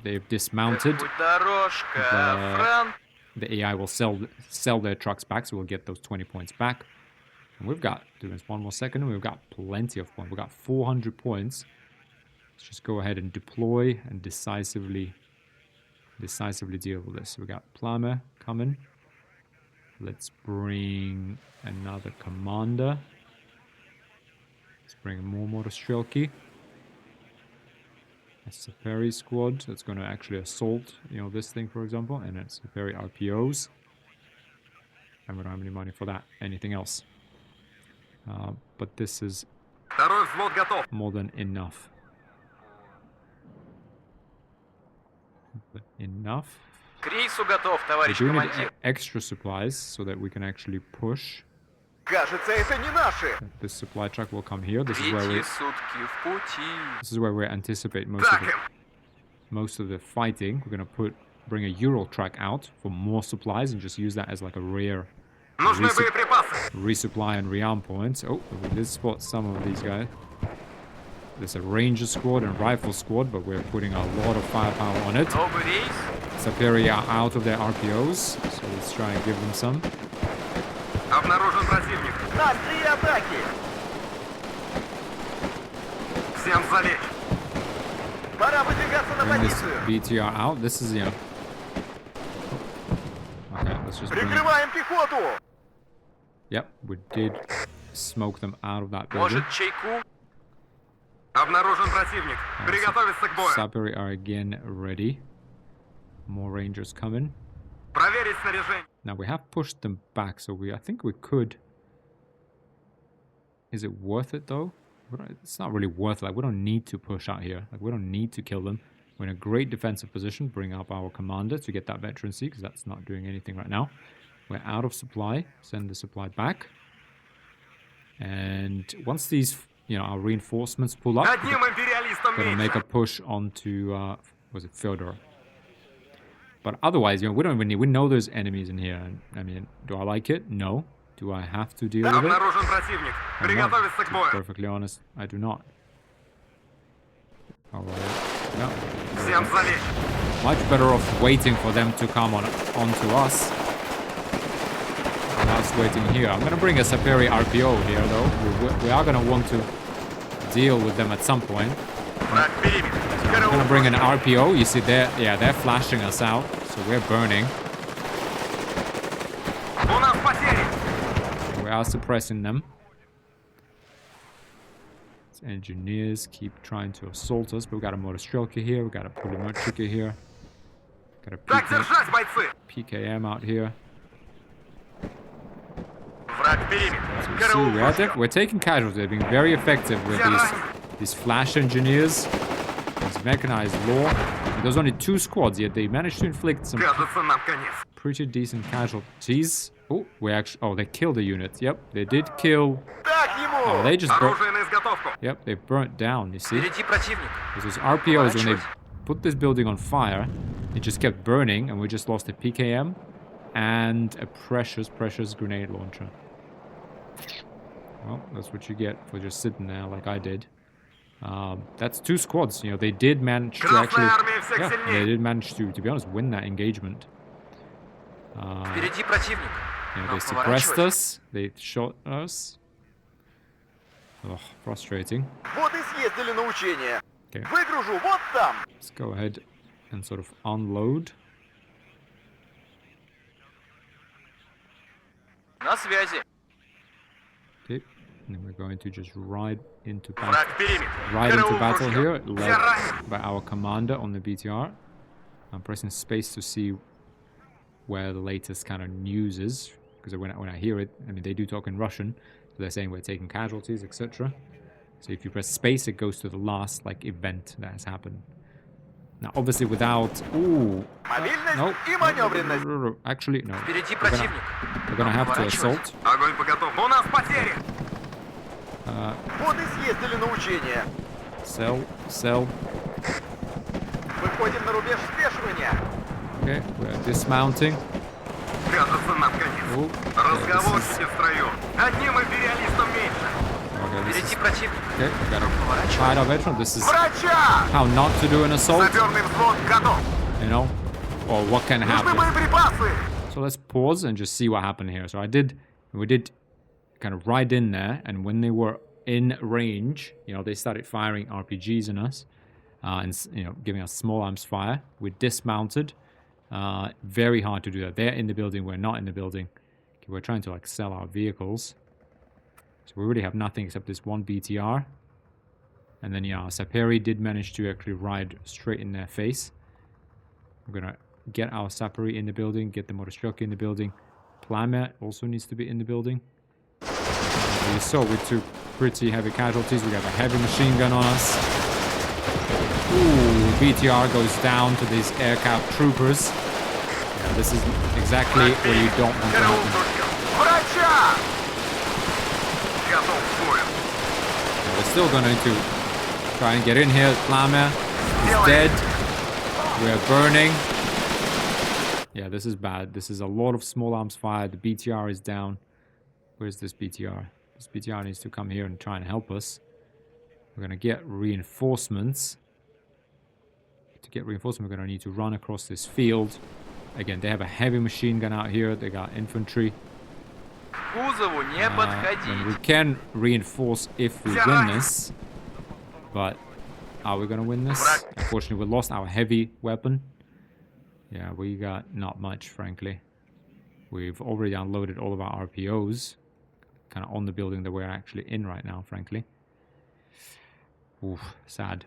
they've dismounted, Путь дорожка. Франк. the AI will sell their trucks back, so we'll get those 20 points back. And we've got, do this one more second, and we've got plenty of points. We've got 400 points. Let's just go ahead and deploy and decisively deal with this. So we got Plumber coming. Let's bring another commander. Let's bring more Motostrelki. A Saperi squad that's going to actually assault, this thing, for example, and it's Saperi RPOs. And we don't have any money for that. Anything else? But this is Второй взвод готов. more than enough. Enough. К рейсу готов, We товарищ do need командир. extra supplies so that we can actually push. Кажется, это не наши. This supply truck will come here. This is Третьи сутки в пути. where we anticipate Так им. most of the fighting. We're gonna bring a Ural truck out for more supplies and just use that as like a rear Нужны боеприпасы. resupply and rearm points. Oh, we did spot some of these guys. There's a ranger squad and rifle squad, but we're putting a lot of firepower on it. Новый рейс. Saperi are out of their RPOs, so let's try and give them some. Обнаружен противник. На острие атаки. Всем залечь. Пора выдвигаться на Bring this позицию. BTR out. This is, Okay, let's just bring it. Прикрываем пехоту. Yep, we did smoke them out of that building. Может, чайку? Обнаружен противник. Приготовиться к бою. Saperi are again ready. More rangers coming. Проверить снаряжение. Now we have pushed them back, so I think we could. Is it worth it though? It's not really worth it. Like, we don't need to push out here. Like, we don't need to kill them. We're in a great defensive position. Bring up our commander to get that veterancy, because that's not doing anything right now. We're out of supply. Send the supply back. And once these, our reinforcements pull up, Одним империалистом we're gonna make a меньше. push onto was it Fyodor? But otherwise, we don't even need. We know there's enemies in here. And I mean, do I like it? No. Do I have to deal with it? Обнаружен противник. I'm not. Приготовиться к To be бою. perfectly honest, I do not. Alright. No. Всем залечь. Much better off waiting for them to come onto us. And us waiting here. I'm gonna bring a Saperi RPO here, though. We are gonna want to deal with them at some point. Враг перебит. I'm gonna bring an RPO. You see, they're flashing us out, so we're burning. У нас потери. We are suppressing them. These engineers keep trying to assault us, but we got a Motostrelka here, we got a Pulemotrika here, got a Так держать, бойцы. PKM out here. Враг перебит. So you Караул see, пушка. we're taking casualties. They're being very effective with these flash engineers, these mechanized law. There's only 2 squads, yet they managed to inflict some Кажется, нам конец. pretty decent casualties. Oh, they killed a unit. Yep, they did kill. Так Oh, ему. they just burnt. Оружие на изготовку. Yep, they burnt down. You see, Впереди противник. those RPOs when they put this building on fire, it just kept burning, and we just lost a PKM and a precious grenade launcher. Well, that's what you get for just sitting there like I did. That's 2 squads. They did manage to actually. Красная армия всех Yeah, сильнее. they did manage to be honest, win that engagement. Впереди противник. They suppressed us. They shot us. Ugh, frustrating. Вот и съездили на учение. Okay. Выгружу вот там. Let's go ahead and sort of unload. На связи. Okay. And then we're going to just ride into battle. Враг перебит. Right into Караул battle пушка. here, Все led ранены. by our commander on the BTR. I'm pressing space to see where the latest kind of news is, because when I hear it, I mean, they do talk in Russian, so they're saying we're taking casualties, etc. So if you press space, it goes to the last event that has happened. Now, obviously, without... Ooh. Мобильность Nope. и маневренность. Actually, no. Впереди We're gonna, противник. we're gonna have to Поворачивать. assault. Огонь по готов. У нас потери! Вот и съездили на учение. Sell. Выходим на рубеж спешивания. Okay, we're dismounting. Кажется, нам конец. Ooh. Разговорчики в строю. Одним империалистом меньше. Okay, this is... Впереди противник. Okay, we gotta hide our veteran. This is Врача! how not to do an assault, Саперный взвод готов. you know? Or what can Нужны happen. боеприпасы. So let's pause and just see what happened here. So we did kind of ride in there, and when they were in range, you know, they started firing RPGs on us, and, you know, giving us small arms fire. We dismounted. Very hard to do that. They're in the building, we're not in the building. Okay, we're trying to, like, sell our vehicles. So we really have nothing except this one BTR. And then, yeah, Saperi did manage to actually ride straight in their face. We're gonna get our Saperi in the building, get the Motostruck in the building. Plamet also needs to be in the building. You saw we took pretty heavy casualties. We got a heavy machine gun on us. Ooh, BTR goes down to these aircraft troopers. Yeah, this is exactly what you don't want to Караул happen. друзья. Врача! Готов к бою. Yeah, we're still going to try and get in here. Plamet is dead. We're burning. Yeah, this is bad. This is a lot of small arms fire. The BTR is down. Where's this BTR? This BTR needs to come here and try and help us. We're going to get reinforcements. To get reinforcements, we're going to need to run across this field. Again, they have a heavy machine gun out here. They got infantry. К кузову не And we подходить. can reinforce if we win this. But are we going to win this? Unfortunately, we lost our heavy weapon. Yeah, we got not much, frankly. We've already unloaded all of our RPOs. Kind of on the building that we're actually in right now, frankly. Oof, sad.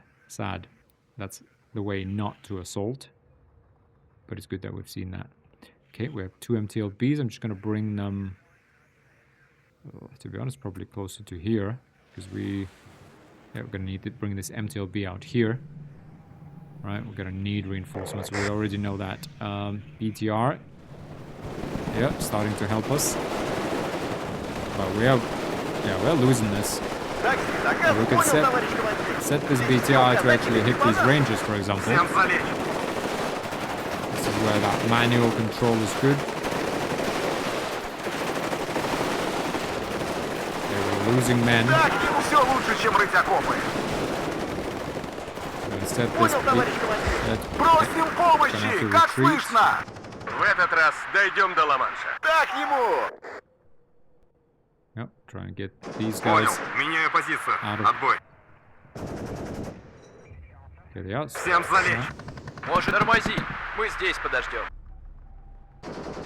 That's the way not to assault. But it's good that we've seen that. Okay, we have 2 MTLBs. I'm just going to bring them, to be honest, probably closer to here. Because we're going to need to bring this MTLB out here. Right, we're going to need reinforcements. We already know that. BTR. Yeah, starting to help us. But we're losing this. We could set this BTR to actually hit these ranges, for example. Всем залечь. This is where that manual control is good. Okay, we're losing men. Так ему все лучше, чем рыть окопы. We're going to set this Понял, товарищ командир. BTR. Просим Gonna помощи. have to Как retreat. слышно? В этот раз дойдем до Ла-Манша. Так ему. Yep, try and get these Понял. guys. Меняю позицию. Out of- Отбой. Here they are. Всем залечь. Может, тормози. Мы здесь подождем.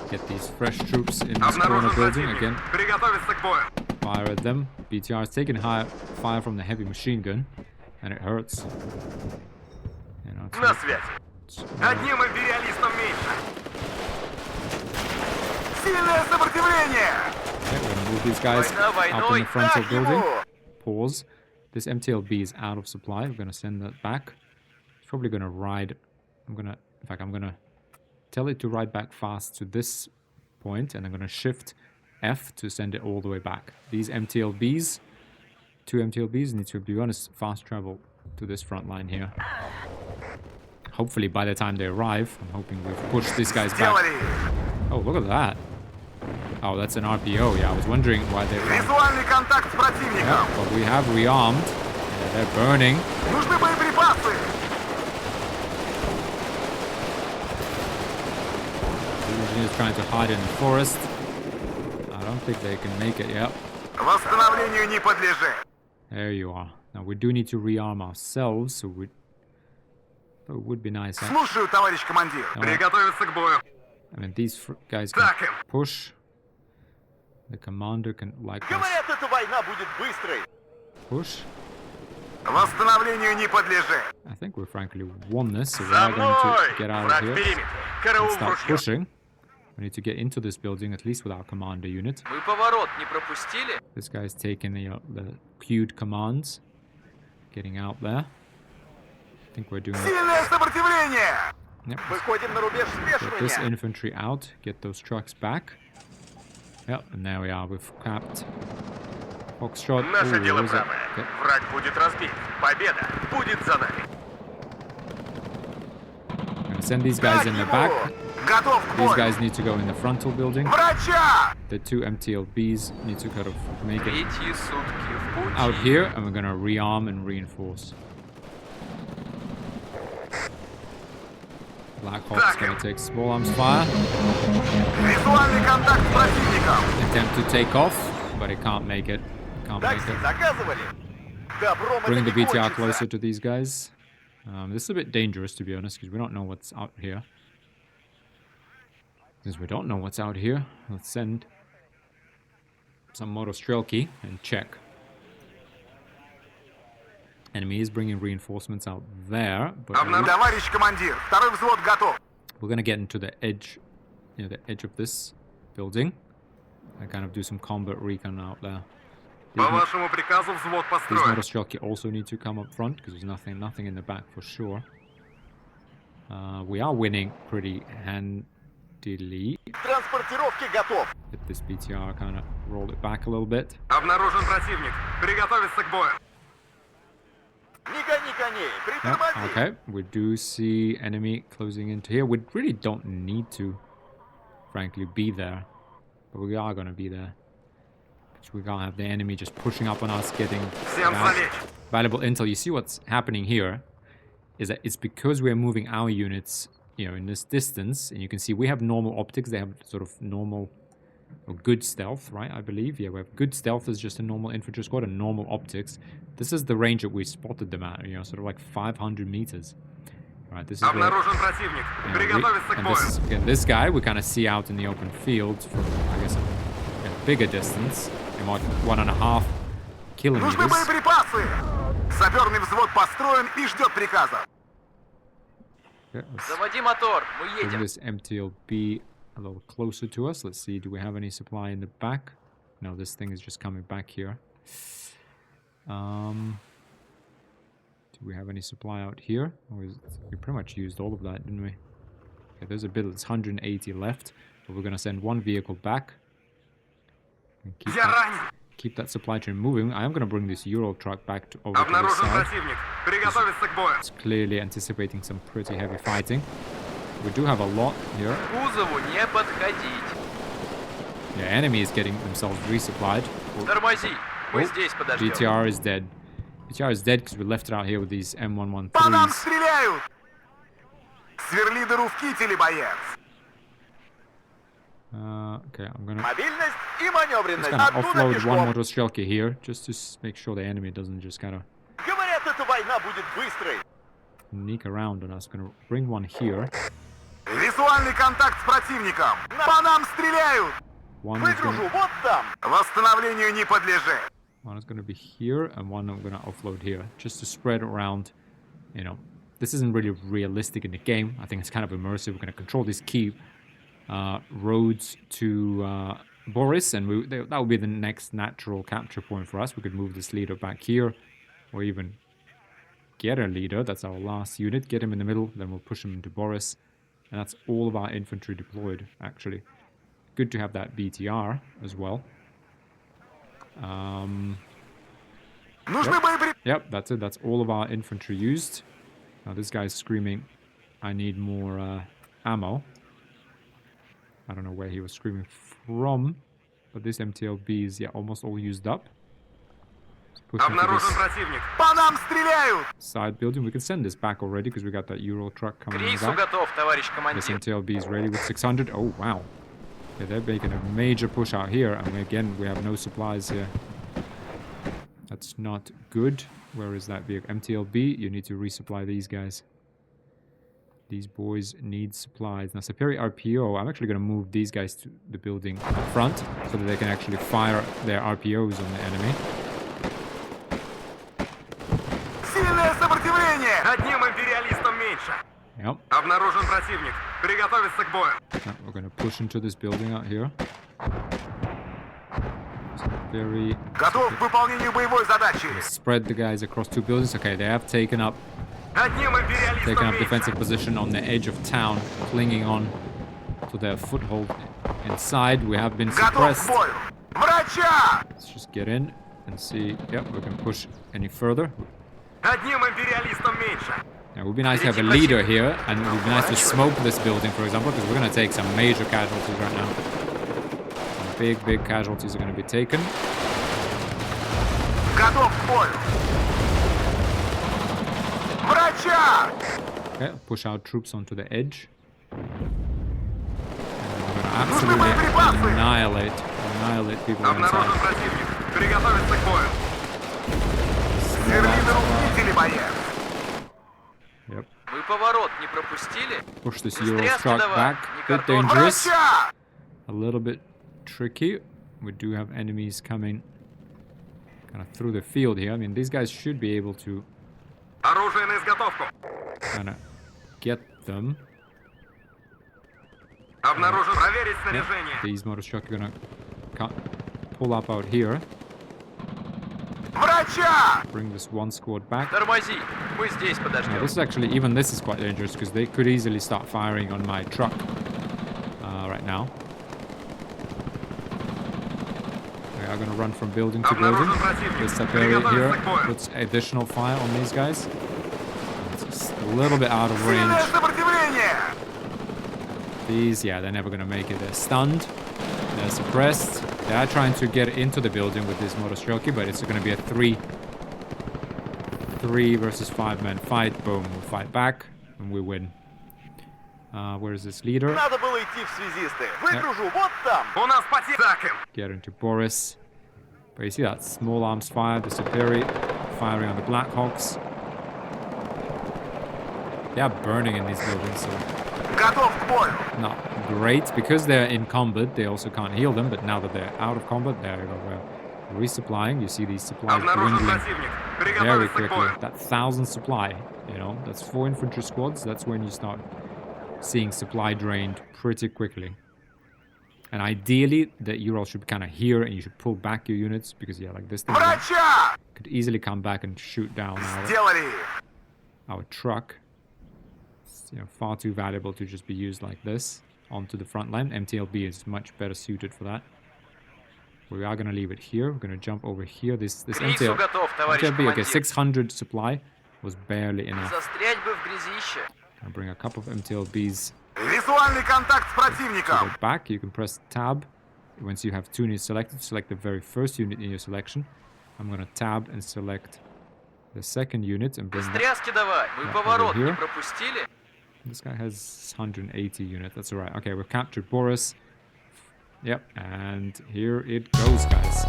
Get these fresh troops in this corner Обнаружен building противник. again. Приготовиться к бою. Fire at them. BTR is taking fire from the heavy machine gun, and it hurts. You know, На связи. it's- Одним империалистом меньше. Сильное сопротивление. Okay, we're gonna move these guys Война up in the войной. frontal Так building. ему. Pause. This MTLB is out of supply. We're gonna send that back. It's probably gonna ride. I'm gonna tell it to ride back fast to this point, and I'm gonna shift F to send it all the way back. These MTLBs, 2 MTLBs, need to, be honest, fast travel to this front line here. Hopefully, by the time they arrive, I'm hoping we've pushed these guys back. Сделали. Oh, look at that. Oh, that's an RPO. Yeah, I was wondering why they were. Визуальный контакт с противником. Yeah, but we have rearmed. Yeah, they're burning. Нужны боеприпасы. The engineers trying to hide in the forest. I don't think they can make it. Yep. Восстановлению не подлежит. There you are. Now we do need to rearm ourselves, so it would be nice. Слушаю, товарищ командир. Приготовиться к бою. I mean, these guys can Так им. push. The commander can like us Говорят, эта война будет быстрой. push. Восстановлению не подлежит. I think we frankly won this, so we За are going мной. to get out Враг of в here периметре. and Караул в start ружье. pushing. We need to get into this building, at least with our commander unit. Мы поворот не пропустили? This guy's taking the queued commands. Getting out there. think we're doing it. Сильное сопротивление! Yep. Выходим на рубеж Get this смешивания. infantry out. Get those trucks back. Yep, and there we are. We've capped Foxtrot. Наше Ooh, дело what was that? правое. Okay. Враг будет разбит. Победа будет за нами. Gonna send these guys in the Ему! back. Готов к These бою! guys need to go in the frontal building. Врача! The two MTLBs need to kind of make it Третьи сутки в пути. out here, and we're gonna rearm and reinforce. Black Hawk's gonna take small arms fire. Визуальный контакт с противником! Attempt to take off, but it can't make it. Can't make Такси it. заказывали? Добром это Bring не the BTR кончится. closer to these guys. This is a bit dangerous, to be honest, because we don't know what's out here. Since we don't know what's out here, let's send some motostrelki and check. Enemy is bringing reinforcements out there, but Товарищ командир, второй взвод готов. we're gonna get into the edge, the edge of this building, and kind of do some combat recon out there. По вашему приказу взвод These построен. motostrelki also need to come up front because there's nothing in the back for sure. We are winning pretty handily. Транспортировки готов. Get this BTR kind of rolled it back a little bit. Обнаружен противник. Приготовиться к бою. Не гони коней, Yeah, притормози. okay, we do see enemy closing into here. We really don't need to, frankly, be there, but we are gonna be there. Because we're gonna have the enemy just pushing up on us, getting Всем залечь. valuable intel. You see what's happening here is that it's because we're moving our units, in this distance, and you can see we have normal optics. They have sort of normal or good stealth, right? I believe. Yeah, we have good stealth as just a normal infantry squad and normal optics. This is the range that we spotted them at, sort of like 500 meters. All right, this is where, Обнаружен противник. Приготовиться к and бою. this, again, this guy we kind of see out in the open field from, I guess, a bigger distance, about 1.5 Нужны kilometers. боеприпасы. Саперный взвод построен и ждет приказа. Okay, let's Заводи мотор, мы bring едем. this MTLB a little closer to us. Let's see, do we have any supply in the back? No, this thing is just coming back here. Do we have any supply out here? We pretty much used all of that, didn't we? Okay, there's a bit, it's 180 left, but we're gonna send one vehicle back. And Я ранен. keep that supply train moving. I am gonna bring this Euro truck back over to this Обнаружен side. противник. Приготовиться к бою. It's clearly anticipating some pretty heavy fighting. We do have a lot here. К кузову не подходить. Yeah, enemy is getting themselves resupplied. Тормози. Мы Oh, здесь подождем. BTR is dead. BTR is dead because we left it out here with these По нам M113s. стреляют. Сверли дыру в кителе, боец. Okay, I'm gonna Мобильность и маневренность. kind of Оттуда offload one пешком. motostrelki here, just to make sure the enemy doesn't just kind of Говорят, эта война будет быстрой. sneak around on us. Gonna bring one here. Визуальный контакт с противником. По нам стреляют. One is Выгружу gonna, вот там. Восстановлению не подлежит. one is gonna be here, and one I'm gonna offload here, just to spread around. This isn't really realistic in the game. I think it's kind of immersive. We're gonna control these key roads to Boris, and that would be the next natural capture point for us. We could move this leader back here, or even get a leader. That's our last unit. Get him in the middle, then we'll push him into Boris, and that's all of our infantry deployed. Actually, good to have that BTR as well. Нужны боеприпасы. Yep, that's it. That's all of our infantry used. Now this guy's screaming, "I need more ammo." I don't know where he was screaming from, but this MTLB is almost all used up. Let's push into Обнаружен this противник. По нам стреляют. side building. We can send this back already because we got that Euro truck К coming in the рейсу back. готов, товарищ This командир. MTLB is ready with 600. Oh wow! Okay, they're making a major push out here, and we have no supplies here. That's not good. Where is that vehicle? MTLB, you need to resupply these guys. These boys need supplies. Now, Superior RPO, I'm actually going to move these guys to the building up front so that they can actually fire their RPOs on the enemy. Сильное сопротивление. Одним империалистом меньше. Yep. Обнаружен противник. Приготовиться к бою. Now we're going to push into this building out here. So very... Готов к выполнению боевой задачи. Spread the guys across two buildings. Okay, they have taken up Одним taking империалистом up меньше. defensive position on the edge of town, clinging on to their foothold inside. We have been Готов к suppressed. бою! Врача! Let's just get in and see. Yep, we can push any further. Одним империалистом меньше. Now, it would be nice to have a leader here, and it would be nice to smoke this building, for example, because we're going to take some major casualties right now. Some big casualties are going to be taken. Готов к бою! Врача! Okay, push our troops onto the edge. And we're going to absolutely annihilate people Обнаружен inside. противник. Приготовиться к бою. Серлидеру увидели боец! Yep. Мы поворот не пропустили? Push this Быстрее Euro truck давай, back. не Bit картон. dangerous. Врача! A little bit tricky. We do have enemies coming kind of through the field here. I mean, these guys should be able to Оружие на изготовку. kind of get them. Обнаружен. Проверить Yep. снаряжение. These motor truck are gonna pull up out here. Врача! Bring this one squad back. Тормози, мы здесь Now, подождем. this is actually, even this is quite dangerous because they could easily start firing on my truck right now. We are gonna run from building to building. Обнаружен противник. This area here Приготовиться к бою. puts additional fire on these guys. It's just a little bit out of Сильное range. сопротивление! These, yeah, they're never gonna make it. They're stunned. They're suppressed. They are trying to get into the building with this motostrelki, but it's gonna be a 3 versus 5 man fight. Boom, we fight back and we win. Where is this leader? Надо было идти в связисты. Выгружу вот там. У нас потеря. Так им. Get into Boris. But you see that small arms fire, the Superi firing on the Blackhawks. They are burning in these buildings, so Готов к бою. not great. Because they're in combat, they also can't heal them, but now that they're out of combat, there you go. We're resupplying. You see these supplies Обнаружен dwindling противник. very Приготовиться к quickly. бою. That 1,000 supply, you know, that's 4 infantry squads. That's when you start seeing supply drained pretty quickly. And ideally, the Ural should be kind of here, and you should pull back your units because, yeah, like this thing Врача! could easily come back and shoot down Сделали. our truck. It's, you know, far too valuable to just be used like this onto the front line. MTLB is much better suited for that. We are going to leave it here. We're going to jump over here. This К рейсу готов, товарищ MTLB, okay, командир. 600 supply was barely enough. Застрять бы в грязище. I'll bring a couple of MTLBs Визуальный контакт с противником. go back. You can press tab. Once you have 2 units selected, select the very first unit in your selection. I'm going to tab and select the second unit and bring that. Стряски давай, мы Yeah, поворот over не here. пропустили? This guy has 180 units. That's alright. Okay, we've captured Boris. Yep, and here it goes, guys.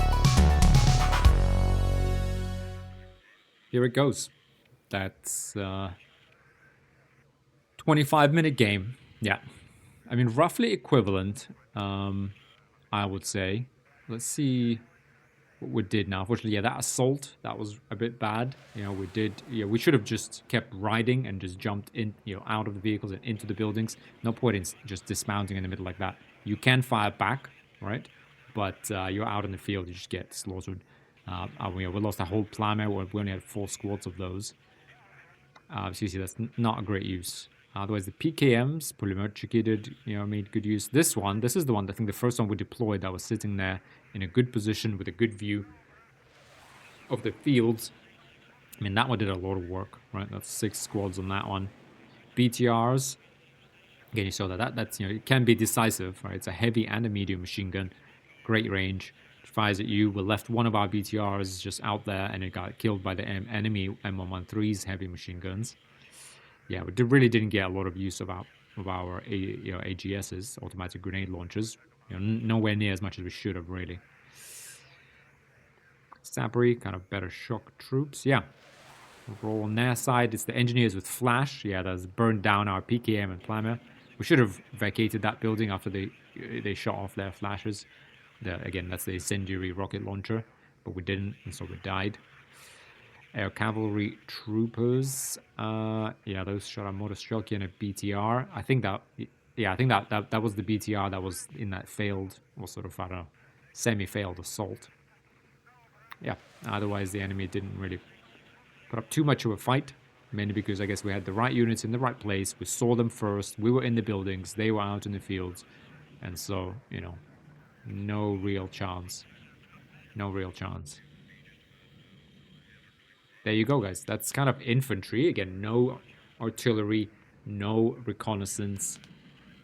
Here it goes. That's 25-minute game. Yeah. I mean, roughly equivalent, I would say. Let's see what we did now. Unfortunately, yeah, that assault, that was a bit bad. You know, we should have just kept riding and just jumped in, you know, out of the vehicles and into the buildings. No point in just dismounting in the middle like that. You can fire back, right? But you're out in the field, you just get slaughtered. We lost a whole plame, we only had 4 squads of those. So you see, that's not a great use. Otherwise, the PKMs, Pulimerchiki did, you know, made good use. This is the one, I think the first one we deployed that was sitting there in a good position with a good view of the fields. I mean, that one did a lot of work, right? That's 6 squads on that one. BTRs, again, you saw that's, you know, it can be decisive, right? It's a heavy and a medium machine gun, great range. It fires at you. We left one of our BTRs just out there, and it got killed by the enemy M113's heavy machine guns. Yeah, we really didn't get a lot of use of our AGSs, automatic grenade launchers. You know, nowhere near as much as we should have, really. Sapri, kind of better shock troops. Yeah. Overall, on their side, it's the engineers with flash. Yeah, that's burned down our PKM and Plymouth. We should have vacated that building after they shot off their flashes. Again, that's the incendiary rocket launcher, but we didn't, and so we died. Air cavalry troopers. Yeah, those shot a motostrelki and a BTR. I think that was the BTR that was in that failed, or sort of, I don't know, semi-failed assault. Yeah, otherwise the enemy didn't really put up too much of a fight. mainly because I guess we had the right units in the right place. We saw them first. We were in the buildings. They were out in the fields. And so, you know, no real chance. No real chance. There you go, guys. That's kind of infantry. Again, no artillery, no reconnaissance.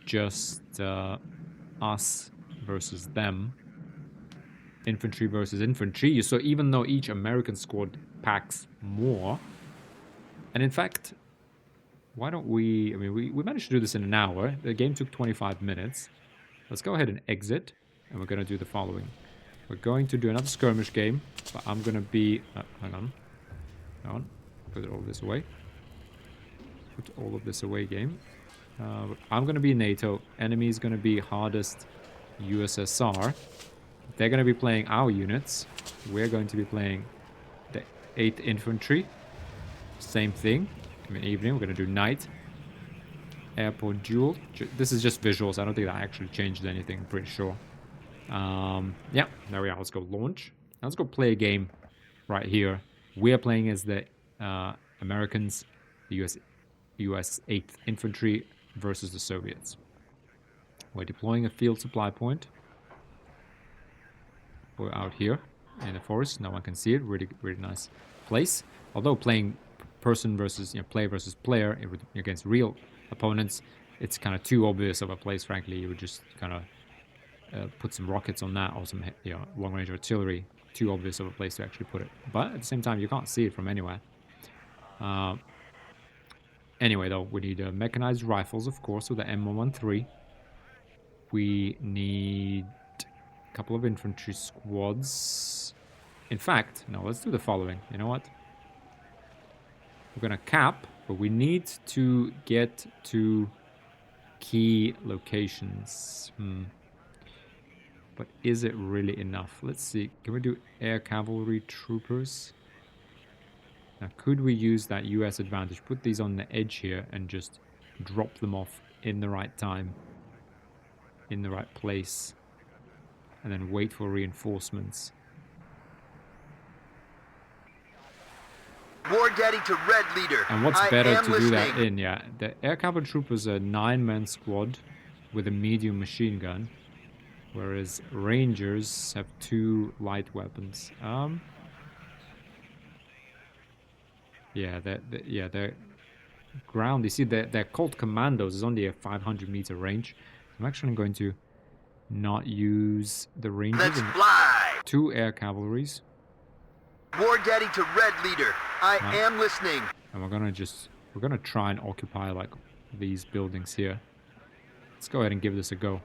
Just us versus them. Infantry versus infantry. So even though each American squad packs more, and in fact, why don't we, I mean, we managed to do this in an hour. The game took 25 minutes. Let's go ahead and exit, and we're going to do the following. We're going to do another skirmish game, but I'm going to be, hang on, put all this away. Put all of this away, game. I'm going to be NATO. Enemy is going to be hardest USSR. They're going to be playing our units. We're going to be playing the 8th Infantry. Same thing. I mean, evening. We're going to do night. Airport duel. This is just visuals. I don't think that actually changed anything. I'm pretty sure. Yeah, there we are. Let's go launch. Now let's go play a game right here. We are playing as the Americans, the US 8th Infantry versus the Soviets. We're deploying a field supply point. We're out here in the forest. No one can see it. Really, really nice place. Although playing person versus, player versus player against real opponents, it's kind of too obvious of a place. Frankly, you would just kind of put some rockets on that or some long-range artillery. Too obvious of a place to actually put it. But at the same time, you can't see it from anywhere. Anyway, though, we need mechanized rifles, of course, with the M113. We need a couple of infantry squads. In fact, no, let's do the following. You know what? We're going to cap, but we need to get to key locations. But is it really enough? Let's see. Can we do air cavalry troopers? Now, could we use that US advantage? Put these on the edge here and just drop them off in the right time. In the right place. And then wait for reinforcements. War Daddy to Red Leader. And what's better to do that listening. in? Yeah, the air cavalry troopers are a 9-man squad with a medium machine gun. Whereas Rangers have 2 light weapons. Yeah, they're ground. You see, they're called commandos. It's only a 500-meter range. I'm actually going to not use the Rangers. Let's fly. 2 air cavalries. War Daddy to Red Leader. I am listening. And we're gonna try and occupy like these buildings here. Let's go ahead and give this a go.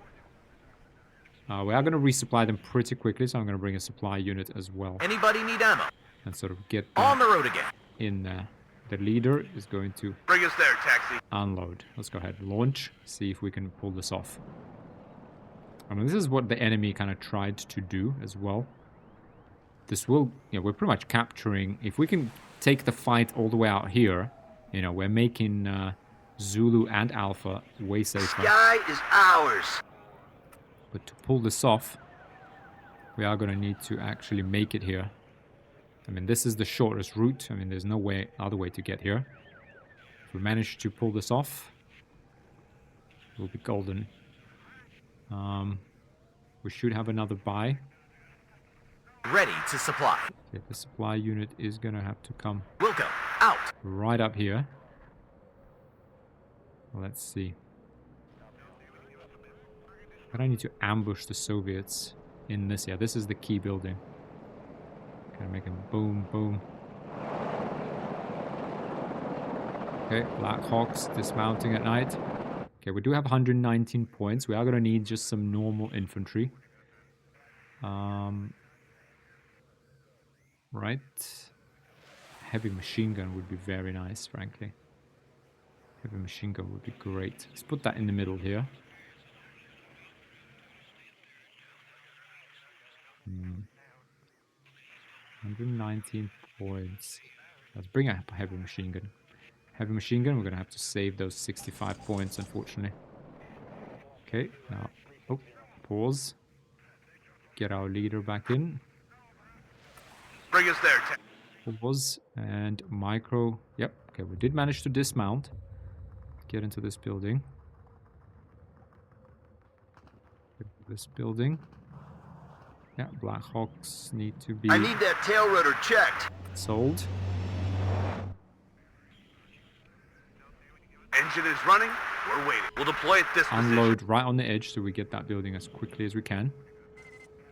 We are gonna resupply them pretty quickly, so I'm gonna bring a supply unit as well. Anybody need ammo? And sort of get On the road again. in there. The leader is going to Bring us there, taxi. unload. Let's go ahead, launch, see if we can pull this off. I mean, this is what the enemy kind of tried to do as well. This will, we're pretty much capturing, if we can take the fight all the way out here, we're making Zulu and Alpha way safer. Sky is ours. But to pull this off, we are going to need to actually make it here. I mean, this is the shortest route. I mean, there's no other way to get here. If we manage to pull this off, we'll be golden. We should have another buy. Ready to supply. Okay, the supply unit is going to have to come We'll go. Out. right up here. Let's see. But I need to ambush the Soviets in this. Yeah, this is the key building. Gonna make them boom, boom. Okay, Black Hawks dismounting at night. Okay, we do have 119 points. We are gonna need just some normal infantry. Right. Heavy machine gun would be very nice, frankly. Heavy machine gun would be great. Let's put that in the middle here. 119 points. Let's bring a heavy machine gun. Heavy machine gun, we're going to have to save those 65 points, unfortunately. Okay, now, pause. Get our leader back in. Bring us there, Pause, and micro, Okay, we did manage to dismount. Get into this building. This building. Yeah, Black Hawks need to be I need that tail rotor checked. sold. Engine is running. We're waiting. We'll deploy at this position. Unload right on the edge so we get that building as quickly as we can.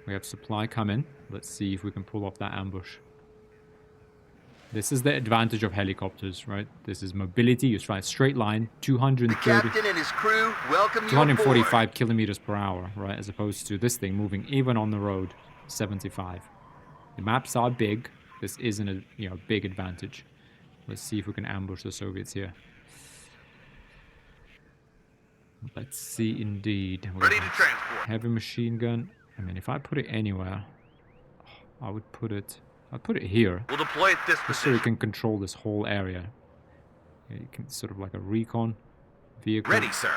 We have supply coming. Let's see if we can pull off that ambush. This is the advantage of helicopters, right? This is mobility. You try a straight line, The 230, captain and his crew welcome you aboard. 245 kilometers per hour, right? As opposed to this thing moving even on the road, 75. The maps are big. This isn't a big advantage. Let's see if we can ambush the Soviets here. Let's see, indeed. We Ready to have transport. heavy machine gun. I mean, if I put it anywhere, I would put it. I'd put it here, We'll deploy at this just so you position. can control this whole area. Yeah, you can sort of like a recon vehicle. Ready, sir.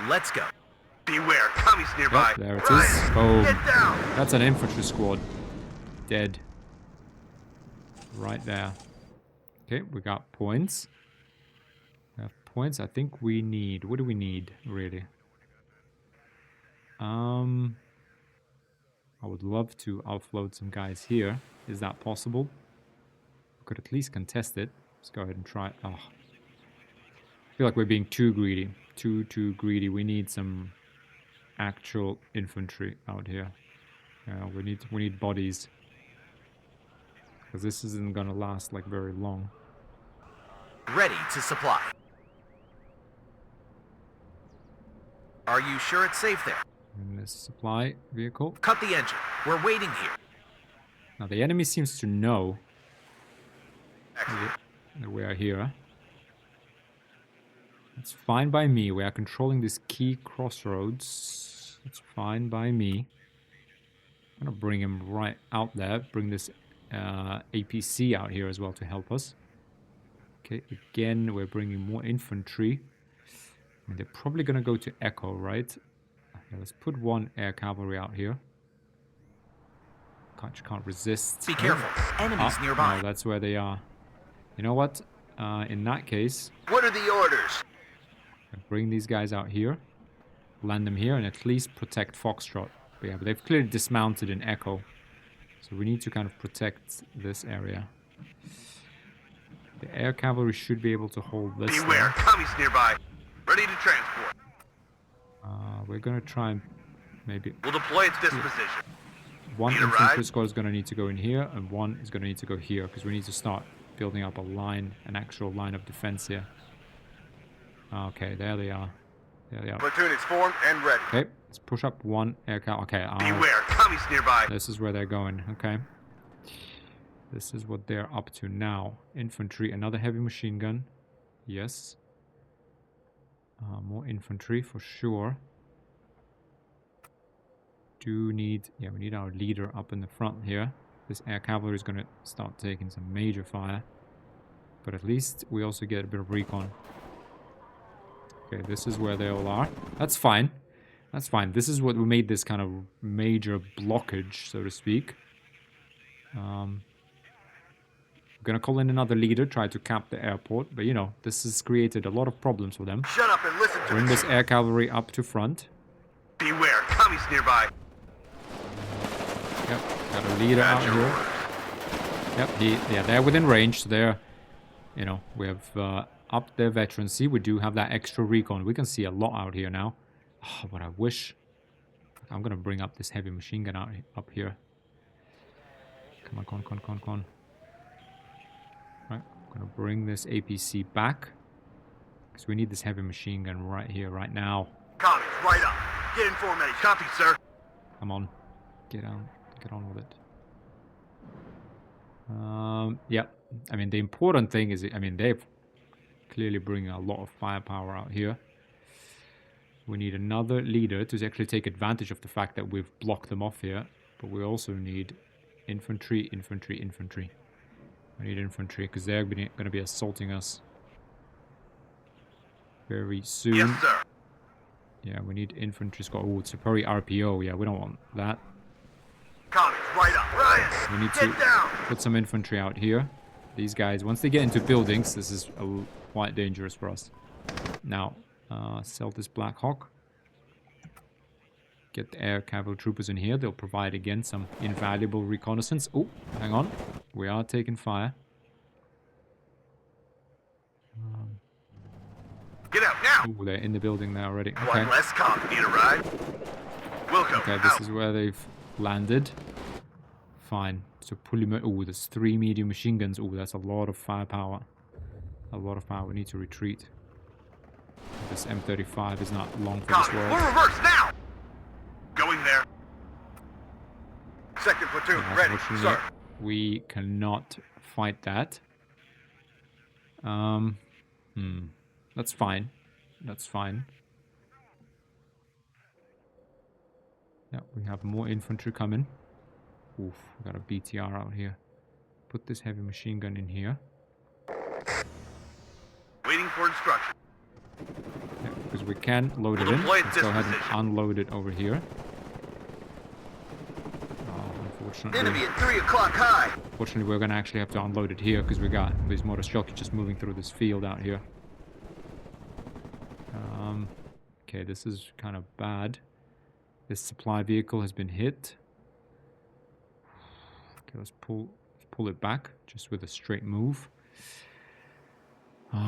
Let's go. Beware, commies nearby. Yep, there it is. Boom. Get down. That's an infantry squad. Dead. Right there. Okay, we got points. We have points. I think we need... What do we need, really? I would love to offload some guys here. Is that possible? We could at least contest it. Let's go ahead and try. Oh. I feel like we're being too greedy. Too greedy. We need some actual infantry out here. Yeah, we need bodies. Because this isn't gonna last like very long. Ready to supply. Are you sure it's safe there? In this supply vehicle. Cut the engine. We're waiting here. Now the enemy seems to know that we are here. It's fine by me. We are controlling this key crossroads. It's fine by me. I'm gonna bring him right out there. Bring this APC out here as well to help us. Okay, again, we're bringing more infantry. I mean, they're probably gonna go to Echo, right? Okay, let's put one air cavalry out here. Can't resist. Be careful. Enemies nearby. No, that's where they are. You know what? In that case, What are the orders? bring these guys out here, land them here, and at least protect Foxtrot. But yeah, but they've clearly dismounted in Echo, so we need to kind of protect this area. The air cavalry should be able to hold this. Beware, there. commies nearby. Ready to transport. We're gonna try and maybe We'll deploy at this position. one Need a infantry ride? squad is gonna need to go in here, and one is gonna need to go here because we need to start building up a line, an actual line of defense here. Okay, there they are. There they are. Platoon is formed and ready. Okay, let's push up one air car. Okay, Beware, commies nearby. this is where they're going. Okay, this is what they're up to now. Infantry, another heavy machine gun. Yes. More infantry for sure. We need our leader up in the front here. This air cavalry is going to start taking some major fire. But at least we also get a bit of recon. Okay, this is where they all are. That's fine. That's fine. This is what we made this kind of major blockage, so to speak. We're gonna call in another leader, try to cap the airport. But, you know, this has created a lot of problems for them. Shut up and listen to Bring me. this air cavalry up to front. Beware, commies nearby. Yep, got a leader out here. Yep, they're within range, so they're, you know, we have upped their veterancy. We do have that extra recon. We can see a lot out here now. Oh, but I wish. I'm gonna bring up this heavy machine gun up here. Come on. Right, I'm gonna bring this APC back because we need this heavy machine gun right here, right now. Commies, right up. Get in formation. Copy, sir. Come on, get on with it. Yeah, I mean the important thing is, I mean they've clearly bringing a lot of firepower out here. We need another leader to actually take advantage of the fact that we've blocked them off here, but we also need infantry. We need infantry because they're going to be assaulting us very soon. Yes, sir. Yeah, we need infantry squad. Oh, it's a probably RPO. Yeah, we don't want that. Commies, right up. Right We need to Get down! put some infantry out here. These guys, once they get into buildings, this is quite dangerous for us. Now, sell this Black Hawk. Get the air cavalry troopers in here. They'll provide, again, some invaluable reconnaissance. Oh, hang on. We are taking fire. Get out now! Oh, they're in the building there already. One Okay. less cop. Need a ride? Wilco, Okay, this out. is where they've landed. Fine. So oh, there's 3 medium machine guns. Oh, that's a lot of firepower. A lot of power. We need to retreat. This M35 is not long for this Copy. world. We're reverse now! Going there. Second platoon, ready, Unfortunately, sir. we cannot fight that. That's fine. That's fine. Yeah, we have more infantry coming. Oof, we got a BTR out here. Put this heavy machine gun in here. Waiting for instruction. Yeah, because we can load it We'll in. deploy at Let's this go ahead and position. unload it over here. Unfortunately, Enemy at 3 o'clock high. Fortunately, we're going to actually have to unload it here because we got these motor jockey just moving through this field out here. Okay, this is kind of bad. This supply vehicle has been hit. Okay, let's pull it back just with a straight move.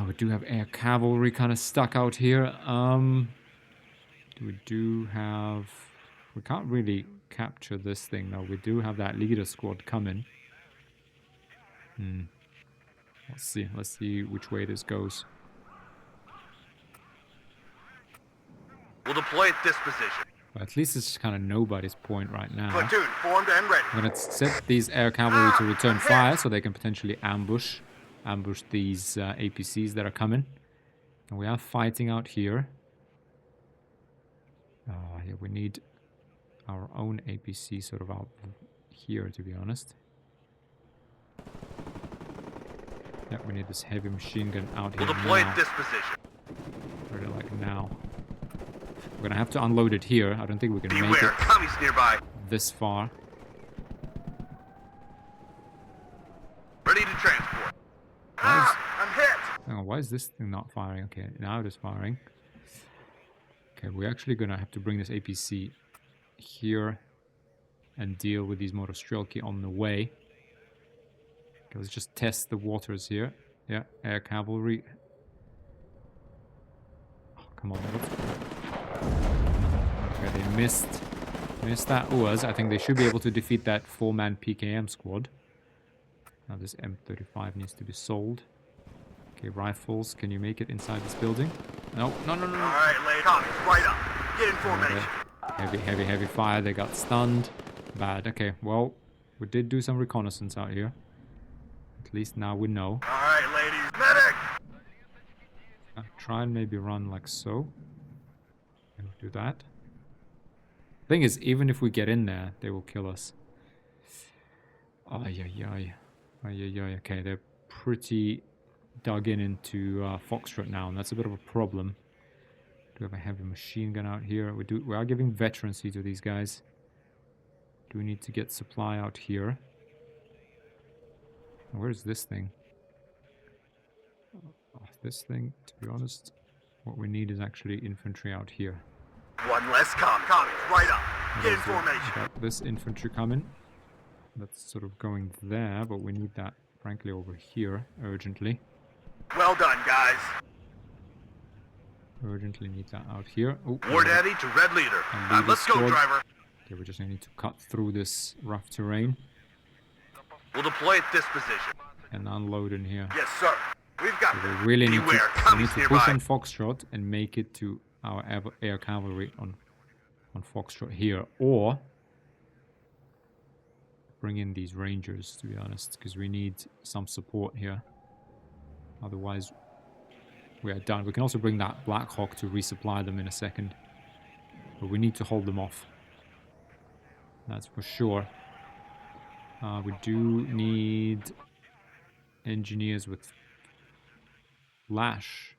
We do have air cavalry kind of stuck out here. We can't really capture this thing though. We do have that leader squad coming. Let's see which way this goes. We'll deploy at this position. But at least it's kind of nobody's point right now. Platoon, formed and ready. I'm gonna set these air cavalry to return fire so they can potentially ambush these APCs that are coming. And we are fighting out here. Yeah, we need our own APC sort of out here, to be honest. Yeah, we need this heavy machine gun out here We'll deploy now. at this position. Really, like now. We're gonna have to unload it here. I don't think we can make Beware, it commies nearby. this far. Ready to transport. Why I'm hit. Hang on, why is this thing not firing? Okay, now it is firing. Okay, we're actually gonna have to bring this APC here and deal with these motostrelki on the way. Okay, let's just test the waters here. Yeah, air cavalry. Oh, come on. Okay, they missed that UAS. I think they should be able to defeat that 4-man PKM squad. Now this M35 needs to be sold. Okay, rifles, can you make it inside this building? No. All right, lady. Commies, right up. Get in formation. Heavy fire. They got stunned. Bad. Okay, well, we did do some reconnaissance out here. At least now we know. All right, ladies. Medic! Try and maybe run like so. And do that. Thing is, even if we get in there, they will kill us. Ay. Okay, they're pretty dug into Foxtrot now, and that's a bit of a problem. Do we have a heavy machine gun out here? We are giving veterancy to these guys. Do we need to get supply out here? Where's this thing? This thing, to be honest, what we need is actually infantry out here. One less commies, right up. Get in So formation. we got this infantry coming. That's sort of going there, but we need that, frankly, over here urgently. Well done, guys. Urgently need that out here. Oh, War Daddy to Red Leader. And Now leader let's go, squad. driver. Okay, we just need to cut through this rough terrain We'll deploy at this position. and unload in here. Yes, sir. We've got We this. really need Beware, to commies push nearby. on Foxtrot and make it to our air cavalry on Foxtrot here, or bring in these rangers, to be honest, because we need some support here. Otherwise, we are done. We can also bring that Black Hawk to resupply them in a second, but we need to hold them off. That's for sure. We do need engineers with Lash.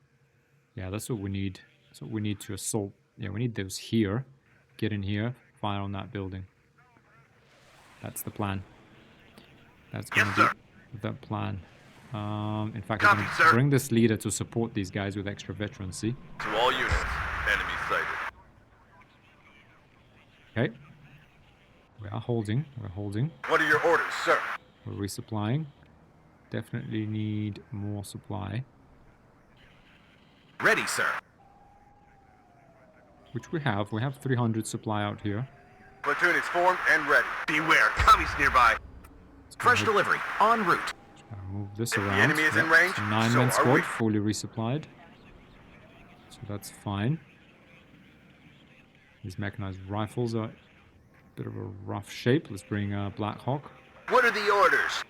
Yeah, that's what we need. That's what we need to assault. Yeah, we need those here. Get in here, fire on that building. That's the plan. That's going Yes, to sir. be the plan. In fact, I'm going Copy, to sir. bring this leader to support these guys with extra veterancy. To all units, enemy sighted. Okay. We are holding. We're holding. What are your orders, sir? We're resupplying. Definitely need more supply. Ready, sir. Which we have. We have 300 supply out here. Platoon is formed and ready. Beware, commies nearby. Fresh delivery, en route. Move this The around. enemy is in Yep, range, it's a so 9-man are squad, we. fully resupplied. So that's fine. These mechanized rifles are a bit of a rough shape. Let's bring Black Hawk. What are the orders?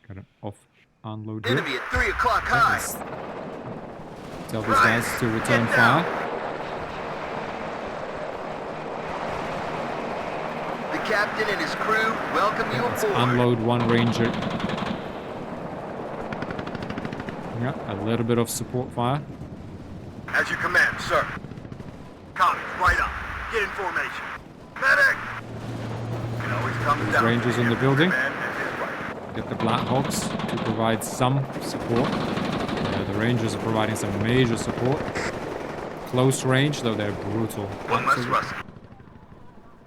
Got an off unload here. Enemy at 3 o'clock high. Let's tell these guys to return Get down. fire. The captain and his crew welcome you Let's aboard. unload one ranger. Yeah, a little bit of support fire. As you command, sir. Commies, right up. Get in formation. Medic! Can always come down. Rangers in the building. Man and his right. Get the Black Hawks to provide some support. The Rangers are providing some major support. Close range, though they're brutal. One less rusty.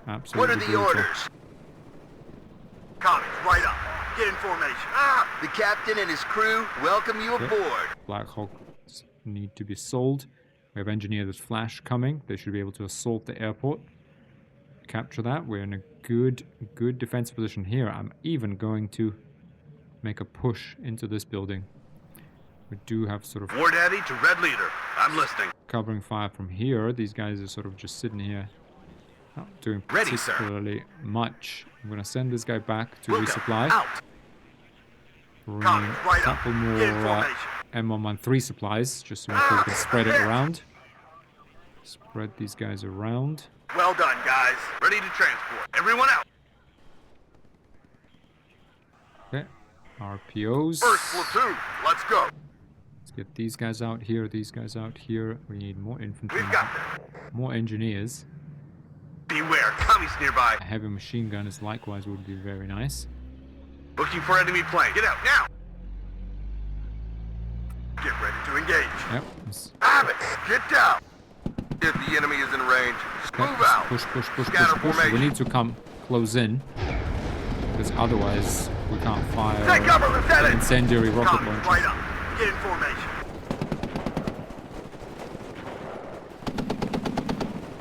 Absolutely What are the brutal. orders? Commies, right up. Get in formation. Ah! The captain and his crew welcome you Okay. aboard. Black Hawks need to be sold. We have engineered this flash coming. They should be able to assault the airport. Capture that. We're in a good defensive position here. I'm even going to make a push into this building. We do have sort of War Daddy to Red Leader. I'm listening. covering fire from here. These guys are sort of just sitting here, not doing Ready, sir. particularly much. I'm going to send this guy back to Wilco, resupply. out. Bring Commies, a right up. couple Get in more formation. M113 supplies, just so we can spread it around. Spread these guys around. Well done, guys. Ready to transport. Everyone out. Okay, RPOs. First platoon. Let's go. Let's get these guys out here, these guys out here. We need more infantry, We've got them. more engineers. Beware, commies nearby. A heavy machine gun is likewise would be very nice. Looking for enemy plane. Get out now. Get ready to engage. Yep. Let's, Abbott, get down. If the enemy is in range, okay, move let's out. push. Scatter We formation. need to come close in, because otherwise we can't fire Take cover, Lieutenant. incendiary rocket Commies, launchers. right up. Get in formation.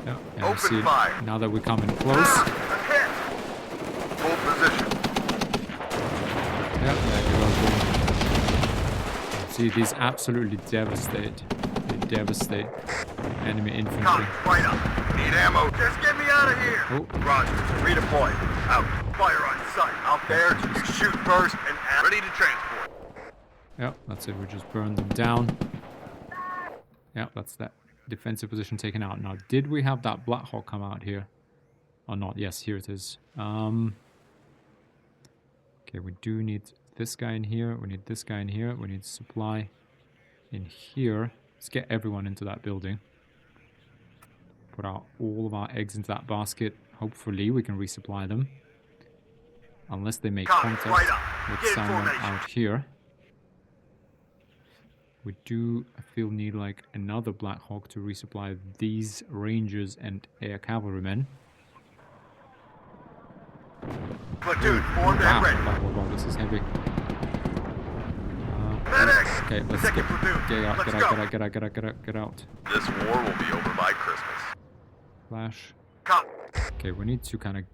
Yeah, and Open see, fire. now that we're coming close. Ah, a hit. Full position. Yeah, there you go. See, these absolutely devastate. They devastate enemy infantry. Commies, right up. Need ammo. Just get me out of here. Oh. Roger. Redeploy. Out. Fire on sight. Out there. You shoot first and ready to transport. Yeah, that's it. We just burned them down. Yeah, that's that defensive position taken out. Now, did we have that Black Hawk come out here? Or not? Yes, here it is. Okay, we do need this guy in here. We need this guy in here. We need supply in here. Let's get everyone into that building. Put all of our eggs into that basket. Hopefully, we can resupply them. Unless they make Commies, contact right up. with Get in someone formation. out here. We do, I feel, need like another Black Hawk to resupply these Rangers and air cavalrymen. Platoon formed Wow, and ready. wow, this is heavy. Medic! Okay, let's Second get platoon. out, Let's go. get out. This war will be over by Christmas. Flash. Come. Okay, we need to kind of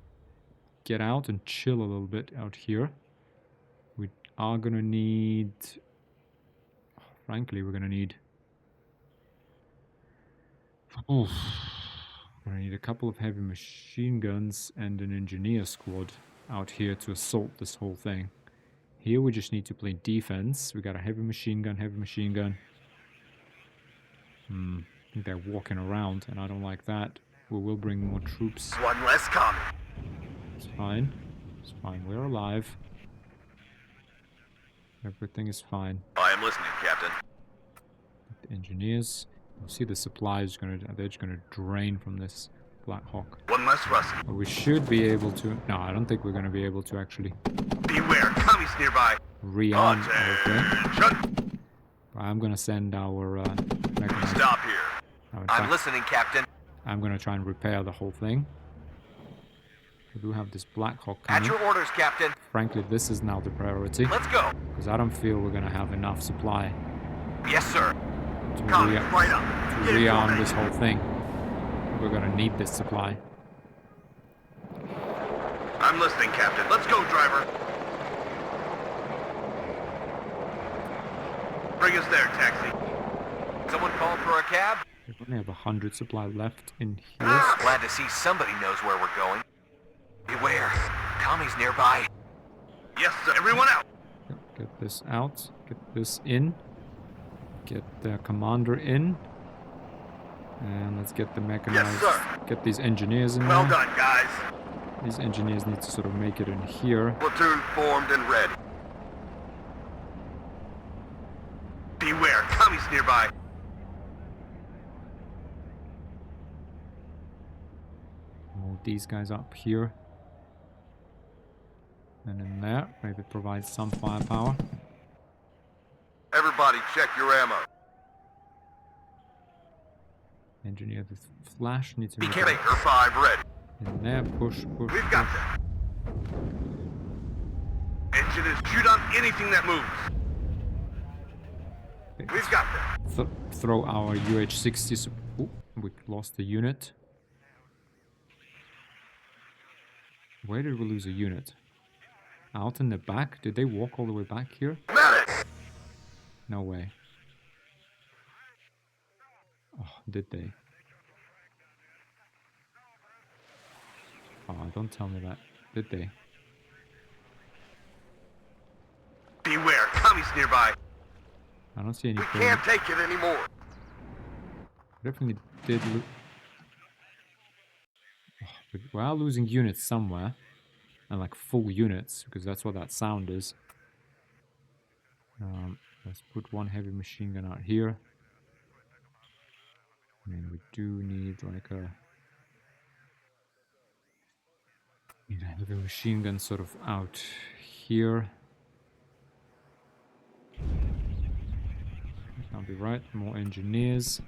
get out and chill a little bit out here. We are gonna need... Frankly, we're gonna need... Oof. We're gonna need a couple of heavy machine guns and an engineer squad out here to assault this whole thing. Here we just need to play defense. We got a heavy machine gun. I think they're walking around, and I don't like that. We will bring more troops. One less commie. It's fine. It's fine. We're alive. Everything is fine. I am listening, Captain. The engineers. You see the supplies they're just gonna drain from this Black Hawk. One less Rusty. But we should be able to... No, I don't think we're going to be able to actually Beware, commies nearby. rearm our thing. Attention. I'm going to send our mechanized... Stop here. in I'm fact, listening, Captain. I'm going to try and repair the whole thing. We do have this Black Hawk At coming. your orders, Captain. Frankly, this is now the priority. Let's go. Because I don't feel we're going to have enough supply Yes, sir. to Commies, right up. Get in rearm this formation. whole thing. We're going to need this supply. I'm listening, Captain. Let's go, driver. Bring us there, taxi. Someone called for a cab? We only have 100 supply left in here. Glad to see somebody knows where we're going. Beware. Commies nearby. Yes, sir. Everyone out. Get this out. Get this in. Get the commander in. And let's get the mechanized. sir. Get these engineers in Well there. done, guys. These engineers need to sort of make it in here. Platoon formed and ready. Beware, commies nearby. Move these guys up here. And in there, maybe provide some firepower. Everybody check your ammo. Engineer the flash. Need to Be make careful. it Baker 5 ready. in there. Push, push, We've got push. that. Engine is shoot on anything that moves. Okay. We've got that. Throw our UH-60. Oh, we lost a unit. Where did we lose a unit? Out in the back? Did they walk all the way back here? Medic! No way. Oh, did they? Oh, don't tell me that. Did they? Beware, commies nearby. I don't see any. We can't take it anymore. Definitely did lose. Oh, we are losing units somewhere. And like full units, because that's what that sound is. Let's put one heavy machine gun out here. I mean, we do need like a heavy machine gun sort of out here. That'll be right. More engineers.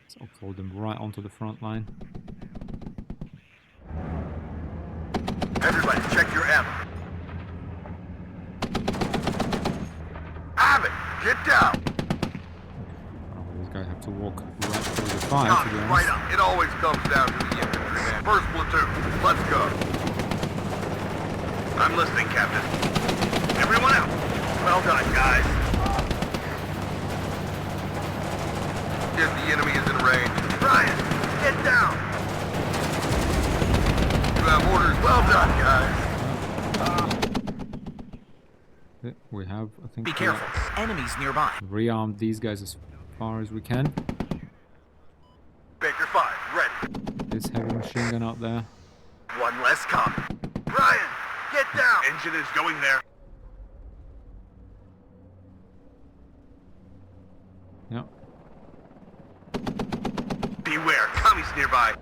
Let's offload them right onto the front line. Everybody check your ammo. Abbott, get down. Oh, these guys have to walk right through the fire, to be Commies, honest. right up. It always comes down to the infantry, man. First platoon, let's go. I'm listening, Captain. Everyone out. Well done, guys. If the enemy is in range. Ryan, get down. You have orders. Well done, guys. We have, I think, Be careful. Enemies nearby. rearmed these guys as far as we can. Baker 5, ready. This heavy machine gun out there. One less copy. Ryan, get down. Engine is going there. Yep. Beware, commies nearby.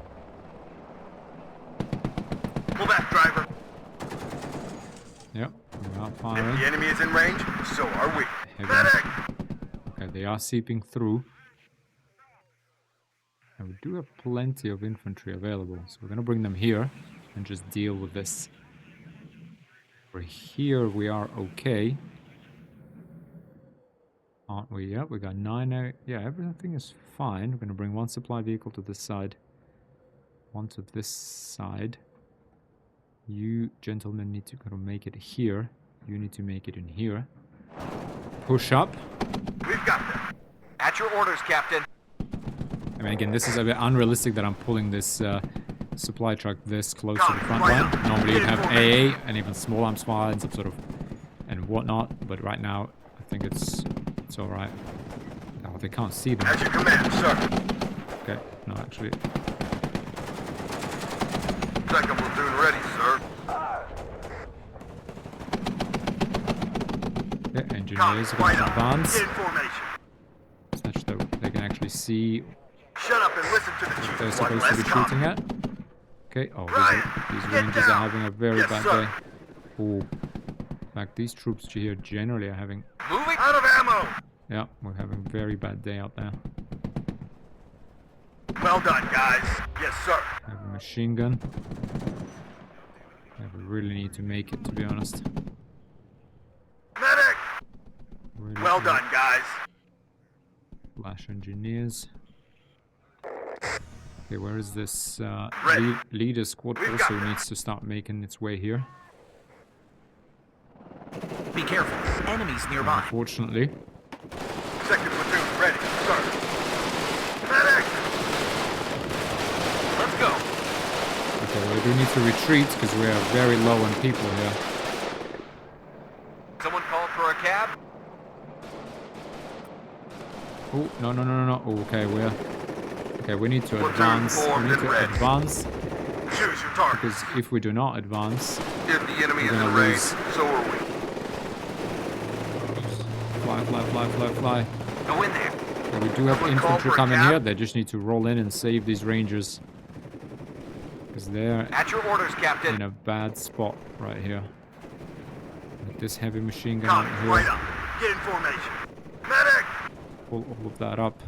Pull back, driver. Yep. We are If firing. the enemy is in range, so are we. Heavy. Medic! Okay, they are seeping through. And we do have plenty of infantry available, so we're gonna bring them here and just deal with this. For here we are okay. Aren't we? Yeah, we got 9 out. Yeah, everything is fine. We're gonna bring one supply vehicle to this side. One to this side. You gentlemen need to kind of make it here. You need to make it in here. Push up. We've got them. At your orders, Captain. I mean, again, this is a bit unrealistic that I'm pulling this supply truck this close to the front line. Normally you'd have AA and even small arms fire and some sort of and whatnot, but right now I think it's all right. Oh, they can't see them. At your command, sir. Okay, no, actually, Second platoon ready, sir. yeah, engineers Commies, are right going to up. advance Get in formation. such that they can actually see Shut up and listen to the what chief. they're One supposed to less be copy. shooting at. Okay. Oh, Ryan, these get Rangers are down. having a very Yes, bad sir. day. Oh. In fact, these troops here generally are having... Moving. Out of ammo. Yeah, we're having a very bad day out there. Well done, guys. Yes, sir. I have a machine gun. Yeah, we really need to make it, to be honest. Medic. Really, Well done, guys. Flash engineers. Okay, where is this Ready. leader squad? We've Also got this. needs to start making its way here. Be careful. Enemies nearby. Unfortunately. Second platoon ready, sir. Medic. Let's go. Okay, we do need to retreat because we are very low on people here. Someone called for a cab. Oh, no, no, no, no, no. Okay, we need to Platoon advance. We formed need and to ready. advance Choose your target. because if we do not advance, If the enemy We're is gonna in range, lose. so are we. fly, fly, fly, fly, fly. Go in there. Okay, we do have Someone call infantry for a coming cab? here. They just need to roll in and save these Rangers because they're At your orders, Captain. in a bad spot right here. With this heavy machine gun Coming out here. right up. Get in formation. Medic. Pull all of that up.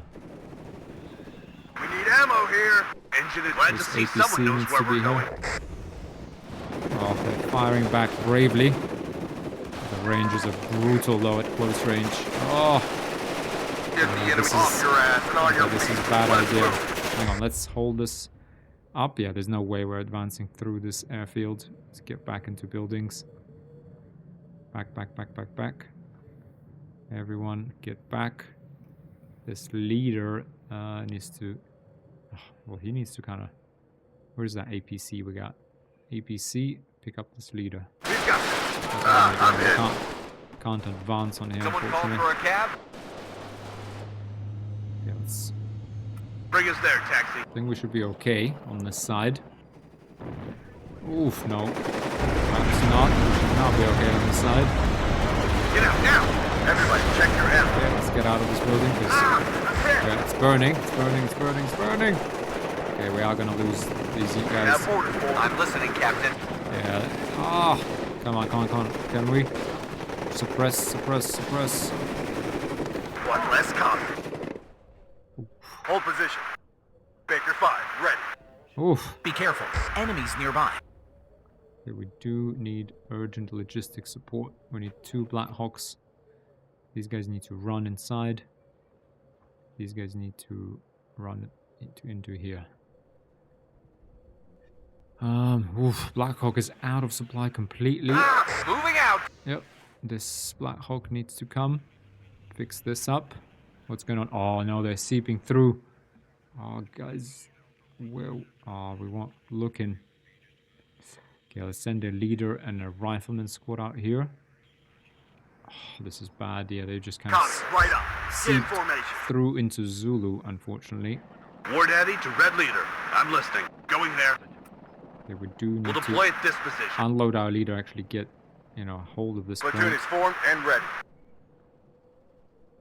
We need ammo here. Engine is glad to This see APC someone knows needs where to be we're going. here. Oh, they're firing back bravely. The Rangers are brutal though at close range. Oh, Get the enemy this off is- your ass and on your okay, this feet. is a bad Let's idea. move. Hang on, let's hold this up. Yeah, there's no way we're advancing through this airfield. Let's get back into buildings. Back, back, back, back, back. Everyone, get back. This leader needs to... well, he needs to kind of... Where's that APC we got? APC, pick up this leader. We've got this. We I'm in. can't advance on here, Someone called unfortunately. for a cab. Yeah, let's... Bring us there, taxi. I think we should be okay on this side. Oof, no. Perhaps not. We should not be okay on this side. Get out now. Everybody, check your ammo. Okay, let's get out of this building because I'm hit. yeah, it's burning. It's burning. It's burning. It's burning. Okay, we are gonna lose these guys. Have orders for I'm listening, Captain. Yeah. Ah, come on, come on, come on. Can we suppress, suppress, suppress? one less coming. Hold position. Baker 5, ready. Oof. Be careful. Enemies nearby. Okay, we do need urgent logistics support. We need 2 Black Hawks. These guys need to run inside. These guys need to run into here. Oof, Black Hawk is out of supply completely. Moving out. Yep, this Black Hawk needs to come. Fix this up. What's going on? Oh no, they're seeping through. Oh guys, well, oh, we weren't looking. Okay, let's send a leader and a rifleman squad out here. Oh, this is bad. Yeah, they just kind Coming, of right up. Get in seeped formation. through into Zulu, unfortunately. War Daddy to Red Leader. I'm listening. Going there. Okay, we do need We'll to deploy at this position. unload our leader, actually get, you know, a hold of this Platoon point. is formed and ready.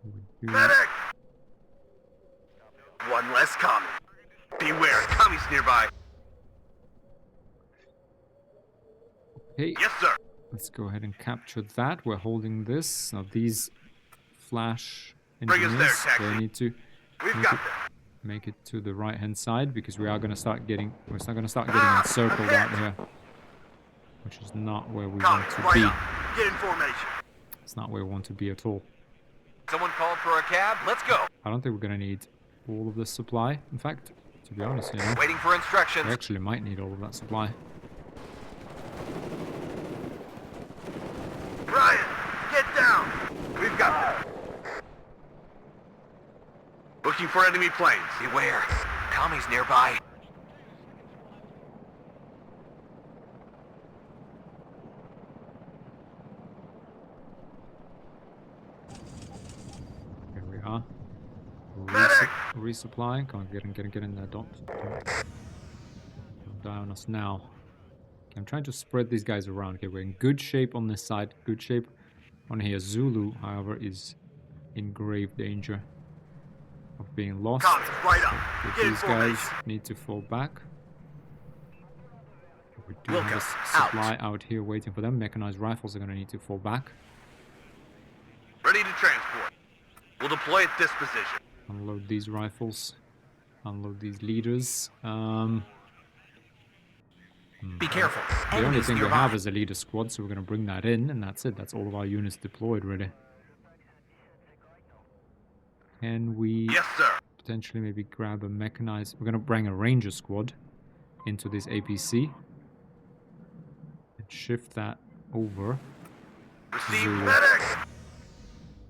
We do- Medic! One less commie. Beware, commies nearby. Hey, Yes, sir. let's go ahead and capture that. We're holding this. Now these flash Bring us there, engineers, taxi. they need to We've make got it, them. make it to the right hand side because we are going to start getting, we're going to start getting encircled out here, which is not where we want Commies, to right be. up. Get in formation. It's not where we want to be at all. Someone called for a cab. Let's go. I don't think we're going to need all of this supply. In fact, to be honest, you know, Waiting for we instructions. actually might need all of that supply. Ryan, get down. We've got them. Looking for enemy planes. Beware. Commies nearby. Here we are. Medic! Resupplying. Come on, get in there. Don't die on us now. Okay, I'm trying to spread these guys around. Okay, we're in good shape on this side. Good shape on here. Zulu, however, is in grave danger of being lost. Commies, right up. But Get in these guys formation. need to fall back. We do have a supply out here waiting for them. Mechanized rifles are going to need to fall back. Ready to transport. We'll deploy at this position. Unload these rifles. Unload these leaders. Be careful. The only Enemies thing we nearby. have is a leader squad, so we're going to bring that in, and that's it. That's all of our units deployed, really. Can we Yes, sir. potentially maybe grab a mechanized... We're going to bring a ranger squad into this APC. And shift that over. Receive Zulu. medic.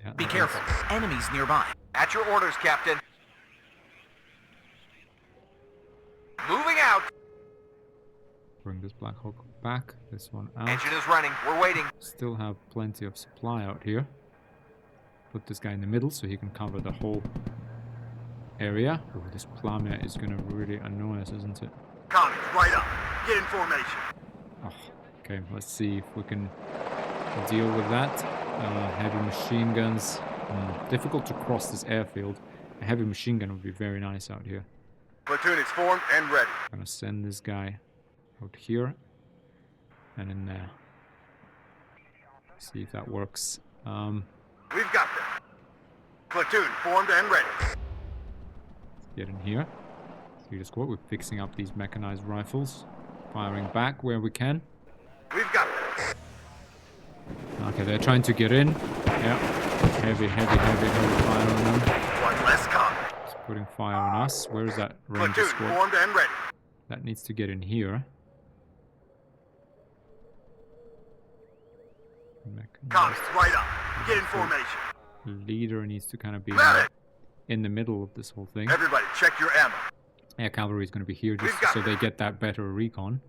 Yeah, Be that careful. Enemies nearby. At your orders, Captain. Moving out. Bring this Black Hawk back. This one out. Engine is running. We're waiting. Still have plenty of supply out here. Put this guy in the middle so he can cover the whole area. Oh, this plamia is going to really annoy us, isn't it? Commies, right up. Get in formation. Oh, okay, let's see if we can deal with that. Heavy machine guns. Difficult to cross this airfield. A heavy machine gun would be very nice out here. Platoon is formed and ready. I'm gonna send this guy out here and in there. See if that works. We've got them. Platoon formed and ready. Get in here. Leader squad. We're fixing up these mechanized rifles. Firing back where we can. We've got them. Okay, they're trying to get in. Yeah. Heavy fire on them. One less combat. It's putting fire on us. Where is that ranger Platoon squad? formed and ready. That needs to get in here. Commies, Mechanized right up. Get in formation. leader needs to kind of be Medic. in the middle of this whole thing. Everybody, check your ammo. Yeah, cavalry is going to be here just We've got so they get that better recon.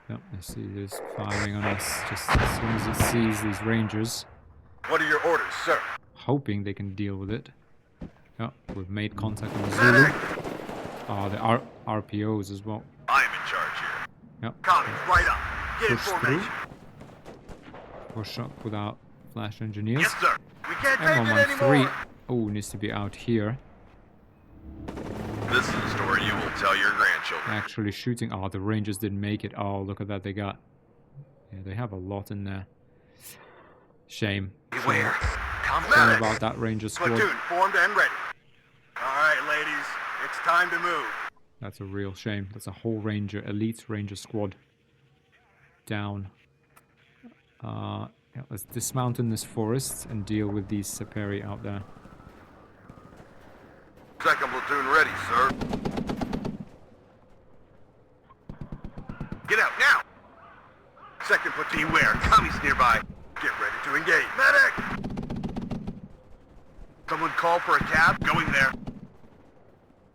Yep, I see this firing on us just as soon as it sees these rangers. What are your orders, sir? Hoping they can deal with it. Yep, we've made contact on the Zulu. Medic. The RPOs as well. I am in charge here. Yep. Commies, right up. Get in Push through. formation. Push up without flash engineers. Yes, sir. We can't take it M113. anymore. Oh, needs to be out here. This is a story you will tell your grandchildren. Actually shooting. Oh, the rangers didn't make it. Oh, look at that. They got... Yeah, they have a lot in there. Shame. Beware. Come Sorry back. about that ranger squad. Platoon formed and ready. All right, ladies. It's time to move. That's a real shame. That's a whole ranger, elite ranger squad down. Yeah, let's dismount in this forest and deal with these Saperi out there. Second platoon ready, sir. Get out now. Second platoon, beware. Commies nearby. Get ready to engage. Medic! Someone call for a cab. Going there.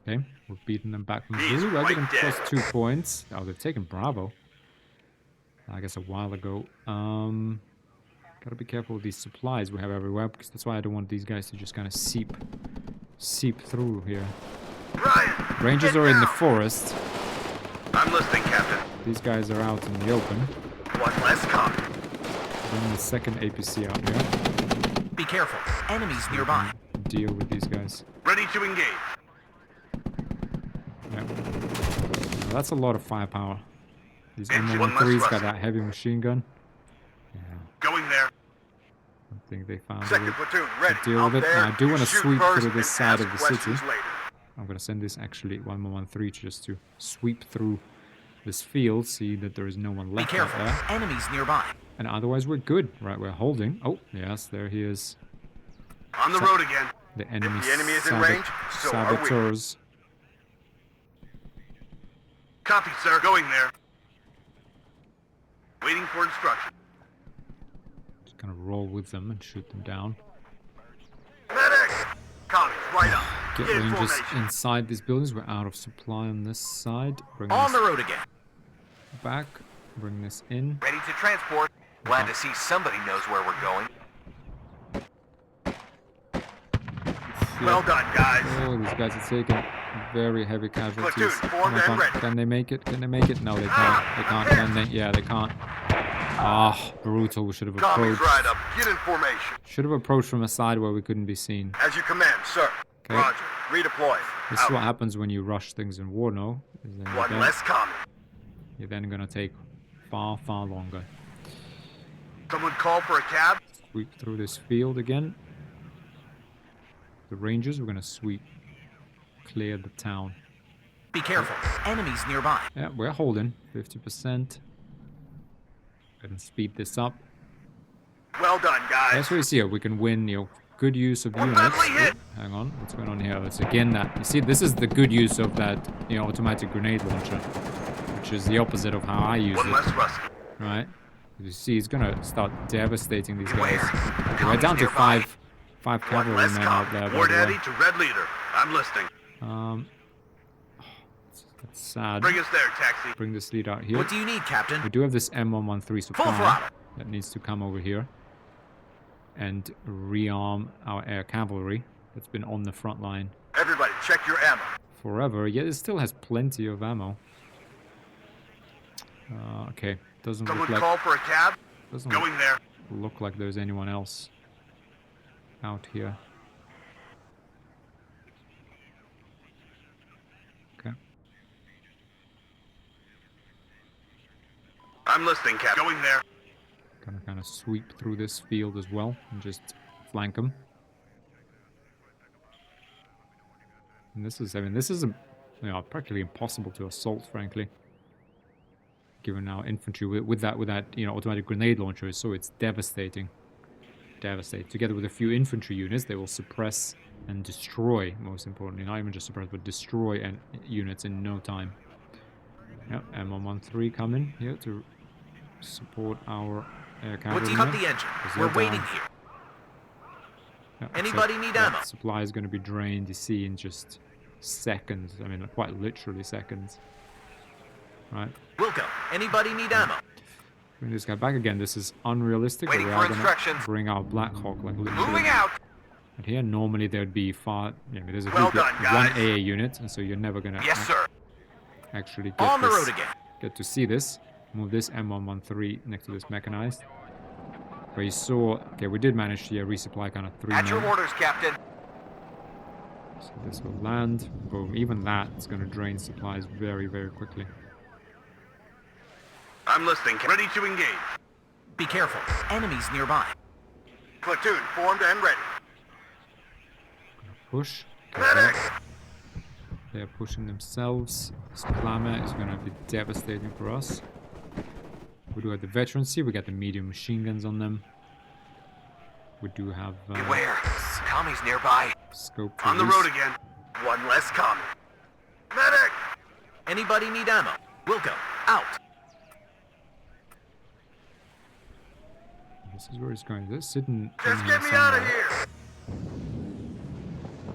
Okay, we've beaten them back from He's Zulu. I right give them there. plus 2 points. Oh, they've taken Bravo. I guess a while ago. Gotta be careful with these supplies we have everywhere, because that's why I don't want these guys to just kind of seep through here. Ryan! Rangers get are in the down. forest. I'm listening, Captain. These guys are out in the open. One less copy. Bring the second APC out here. Be careful. Enemies nearby. Deal with these guys. Ready to engage. Yeah. Well, that's a lot of firepower. These Engine, one less M113's got rust. that heavy machine gun. Yeah, Going there. I think they found a Second way platoon ready. to deal Out with it. there, And I do you want to shoot sweep first through this and side of ask the city. questions later. I'm going to send this actually 113 just to sweep through this field, see that there is no one Be left out careful. there. Enemies nearby. And otherwise we're good. Right, we're holding. Oh, yes, there he is. On the road again. The enemy, the enemy is in range, so are we. saboteurs. Copy, sir. Going there. Waiting for instruction. Just going to roll with them and shoot them down. Medic! Commies, right up. Get Get in rangers formation. inside these buildings. We're out of supply on this side. Bring On this the road again. back. Bring this in. Ready to transport. Glad to see somebody knows where we're going. Well done, guys. Oh, these guys are taking very heavy casualties. Platoon formed and ready. Can they make it? Can they make it? No, they can't. They can't. Can they? Yeah, they can't. Ah, brutal. We should have Commies, approached. right up. Get in formation. Should have approached from a side where we couldn't be seen. As you command, sir. Okay. Roger. Redeploy. This is what happens when you rush things in WARNO. Is then One less commie. you're then gonna take far, far longer. Someone call for a cab? Sweep through this field again. The Rangers, we're gonna sweep, clear the town. Be careful. Enemies nearby. Yeah, we're holding 50%. Go ahead and speed this up. Well done, guys. That's what you see here. We can win, you know, good use of We're units. badly hit. Oh, hang on, what's going on here? It's again that, you see, this is the good use of that, you know, automatic grenade launcher, which is the opposite of how I use One it, less rusty. right? You see, it's gonna start devastating these guys. Beware. We're down to Nearby. five One cavalry less men out there, commie. by War the way. Daddy to Red Leader. I'm listening. That's sad. Bring us there, taxi. Bring this lead out here. What do you need, Captain? We do have this M113 Full supply throttle. that needs to come over here and rearm our air cavalry that's been on the front line Everybody, check your ammo. forever. Yet it still has plenty of ammo. Okay, doesn't Someone look call like for a cab? doesn't Going there. look like there's anyone else out here. Okay. I'm listening, Cap. Going there. Gonna kind of sweep through this field as well and just flank them. And this is, I mean, this is, you know, practically impossible to assault, frankly. Given our infantry with that, you know, automatic grenade launcher, so it's devastating. Devastating. Together with a few infantry units, they will suppress and destroy, most importantly, not even just suppress, but destroy units in no time. Yep, M113 coming here to support our air cavalry. What do you cut the engine? We're waiting here. Yep, Anybody so need that ammo? supply is going to be drained, you see, in just seconds. I mean, quite literally seconds. Right. Wilco, anybody need ammo? Bring this guy back again. This is unrealistic. Waiting but we for are gonna instructions. bring our Black Hawk like literally. Moving out. But here, normally there'd be far. You know, there's a Well group done, one guys. AA unit, and so you're never gonna Yes, sir. actually get On the this, road again. get to see this. Move this M113 next to this mechanized. Where you saw, okay, we did manage to resupply kind of 3 At your men. orders, Captain. So this will land. Boom. Even that is going to drain supplies very, very quickly. I'm listening. Ready to engage. Be careful. Enemies nearby. Platoon formed and ready. Push. Medic! They're pushing themselves. This clamor is going to be devastating for us. We do have the veterancy. We got the medium machine guns on them. We do have Beware. Commies nearby. scope for On the use. road again. One less commie. Medic! Anybody need ammo? Wilco, out. This is where it's going. This sitting. Just in get here me out of somewhere.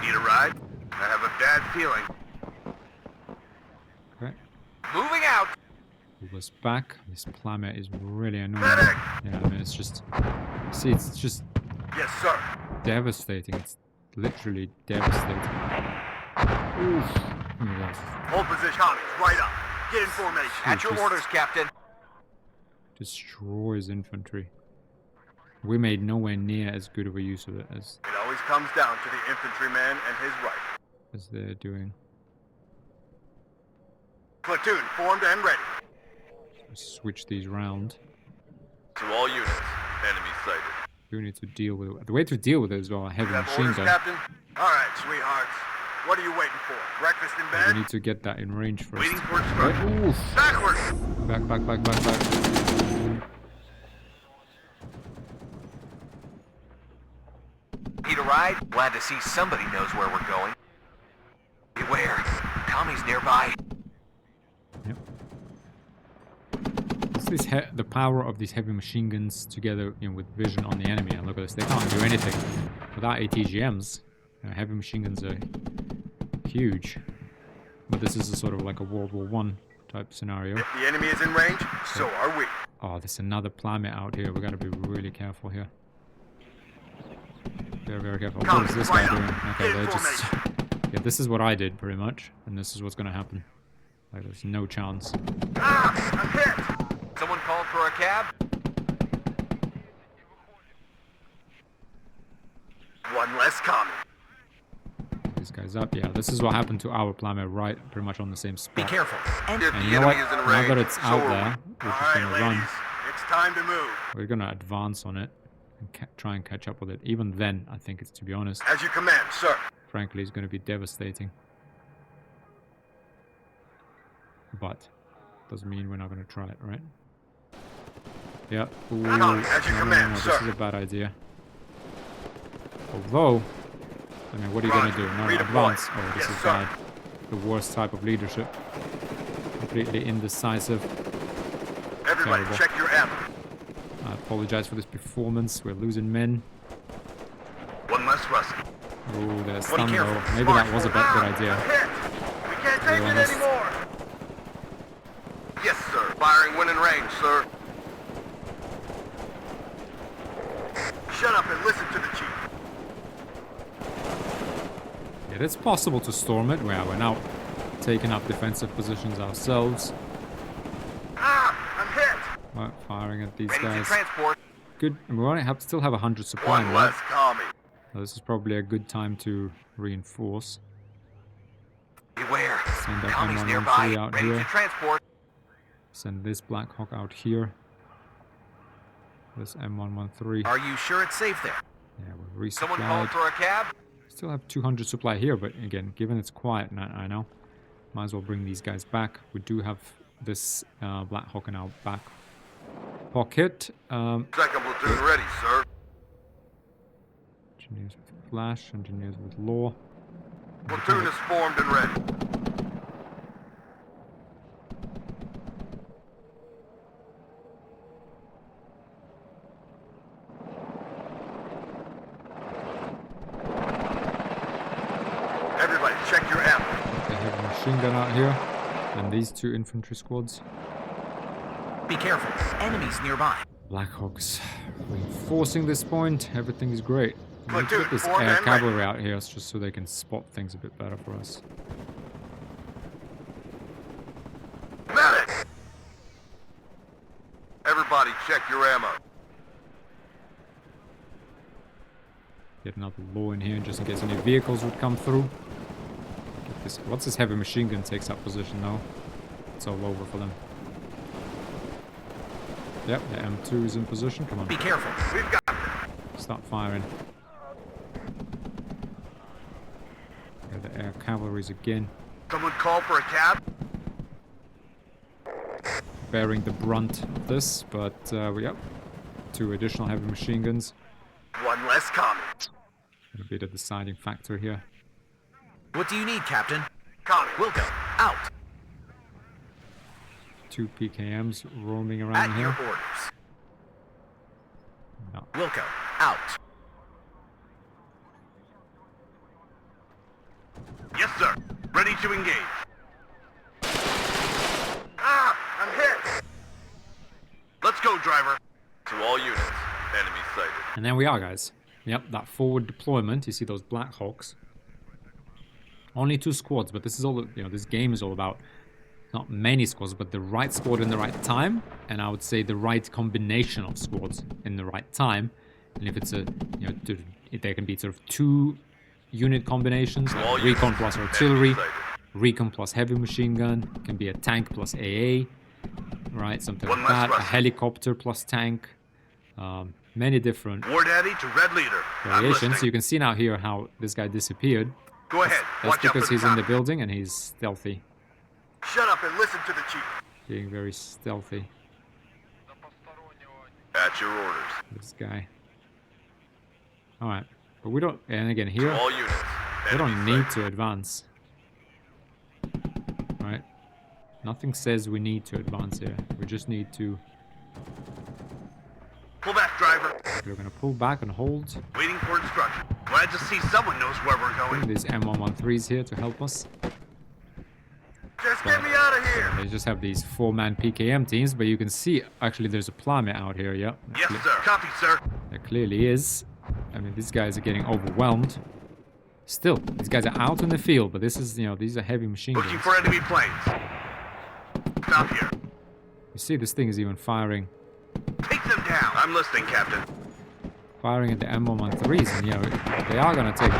here! Need a ride? I have a bad feeling. Okay. Moving out. Move us back. This clamor is really annoying. Medic! Yeah, I mean, it's just. See, it's just Yes, sir. devastating. It's literally devastating. Oof. Oh my God. Hold position. Commies, right up. Get in formation. At your just- orders, Captain. Destroys infantry. We made nowhere near as good of a use of it It always comes down to the infantryman and his rifle. as they're doing. Platoon formed and ready. Switch these round. To all units. Enemy sighted. We need to deal with it. The way to deal with it is well, a heavy You have machine orders, gun. Captain? All right, sweethearts. What are you waiting for? Breakfast in We bed? need to get that in range first. Waiting for Right? instructions. Oof. Backwards! Back. Need a ride? Glad to see somebody knows where we're going. Beware. Commies nearby. Yep. It's the power of these heavy machine guns together, you know, with vision on the enemy. And look at this, they can't do anything without ATGMs. Heavy machine guns are huge, but this is a sort of like a World War I type scenario. If the enemy is in range, so are we. Oh, there's another plummet out here. We gotta be really careful here. Very, very careful. What is this guy doing? Okay, they're just. Yeah, this is what I did pretty much, and this is what's gonna happen. Like, there's no chance. Ah! I'm hit! Someone called for a cab? One less commie. these guys up. Yeah, this is what happened to our Plame, right? Pretty much on the same Be spot. careful. If And the you know what? enemy is in Now range, that it's so out are there, we. we're just All gonna right, run. ladies, it's time to move. We're gonna advance on it and try and catch up with it. Even then, I think it's, to be honest, As you command, sir. frankly, it's gonna be devastating. But doesn't mean we're not gonna try it, right? Yeah. Ooh, As you command, this sir. is a bad idea. Although, I mean, what are you gonna do? No, Redeploy. advance. Oh, this Yes, is sir. bad. The worst type of leadership. Completely indecisive. Everybody, Terrible. check your ammo. I apologize for this performance. We're losing men. One less rusty. Oh, there's Be stun careful. though. Maybe that was a good idea. Hit. We can't take it honest. anymore. Yes, sir. Firing when in range, sir. Shut up and listen to the chief. Yeah, it's possible to storm it. Well, we're now taking up defensive positions ourselves. I'm hit. Right, firing at these Ready to guys. transport. Good. And we only still have 100 supply, One right? less commie. So this is probably a good time to reinforce. Beware. Send that Commies M113 nearby. out Ready here. to transport. Send this Black Hawk out here. This M113. Are you sure it's safe there? Yeah, we're Someone called resupplied. for a cab? Still have 200 supply here, but again, given it's quiet, I know, might as well bring these guys back. We do have this Black Hawk in our back pocket. Second platoon ready, sir. Engineers with flash, engineers with law. Platoon is formed and ready. Everybody, check your ammo. They have a machine gun out here, and these two infantry squads. Be careful. Enemies nearby. Black Hawks reinforcing this point. Everything is great. We need to Platoon, get this formed air and cavalry out here just so they can spot things a bit better for us. Medic! Everybody, check your ammo. Get another law in here just in case any vehicles would come through. Get this, once this heavy machine gun takes up position now, it's all over for them. Yep, the M2 is in position. Come on, Be careful. We've got this. start firing. Yeah, the air cavalry's again Someone call for a cab? bearing the brunt of this, but yep, 2 additional heavy machine guns. One less commie. Gonna be the deciding factor here. What do you need, Captain? Commie. Wilco, out. 2 PKMs roaming around At your here. orders. No. Wilco, out. Yes, sir. Ready to engage. I'm hit. Let's go, driver. To all units. Enemy sighted. And there we are, guys. Yep, that forward deployment. You see those Black Hawks. Only 2 squads, but this is all, this game is all about not many squads, but the right squad in the right time, and I would say the right combination of squads in the right time. And if it's if there can be sort of 2 unit combinations, all like recon units, plus enemy artillery, sighted. recon plus heavy machine gun, can be a tank plus AA, right? Something One like less that. A Russian. helicopter plus tank. Many different War Daddy to Red Leader. I'm variations. So listening. you can see now here how this guy disappeared. Go ahead. That's Watch out because for he's the in the commie. building and he's stealthy. Shut up and listen to the chief. Being very stealthy, At your orders. this guy. Alright. But we don't, and again here, All units. we don't Enemy need sighted. to advance. Right? Nothing says we need to advance here. We just need to, Pull back, driver. we're gonna pull back and hold. Waiting for instruction. Glad to see someone knows where we're Bring going. these M113s here to help us. Just get me out of here. They just have these 4-man PKM teams, but you can see actually there's a Plame out here, yeah. Yes, sir. Copy, sir. There clearly is. I mean, these guys are getting overwhelmed. Still, these guys are out in the field, but this is, these are heavy machine Looking guns. for enemy planes. Stop here. You see, this thing is even firing Take them down. I'm listening, Captain. at the M113s, and they are gonna take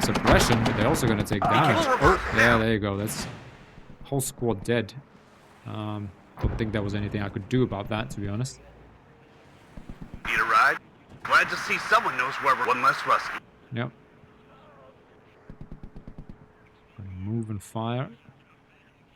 suppression, but they're also going to take damage. Oh, yeah, there you go. That's whole squad dead. Don't think there was anything I could do about that, to be honest. Need a ride? Glad to see someone knows where we're one less rusty. Yep. Move and fire.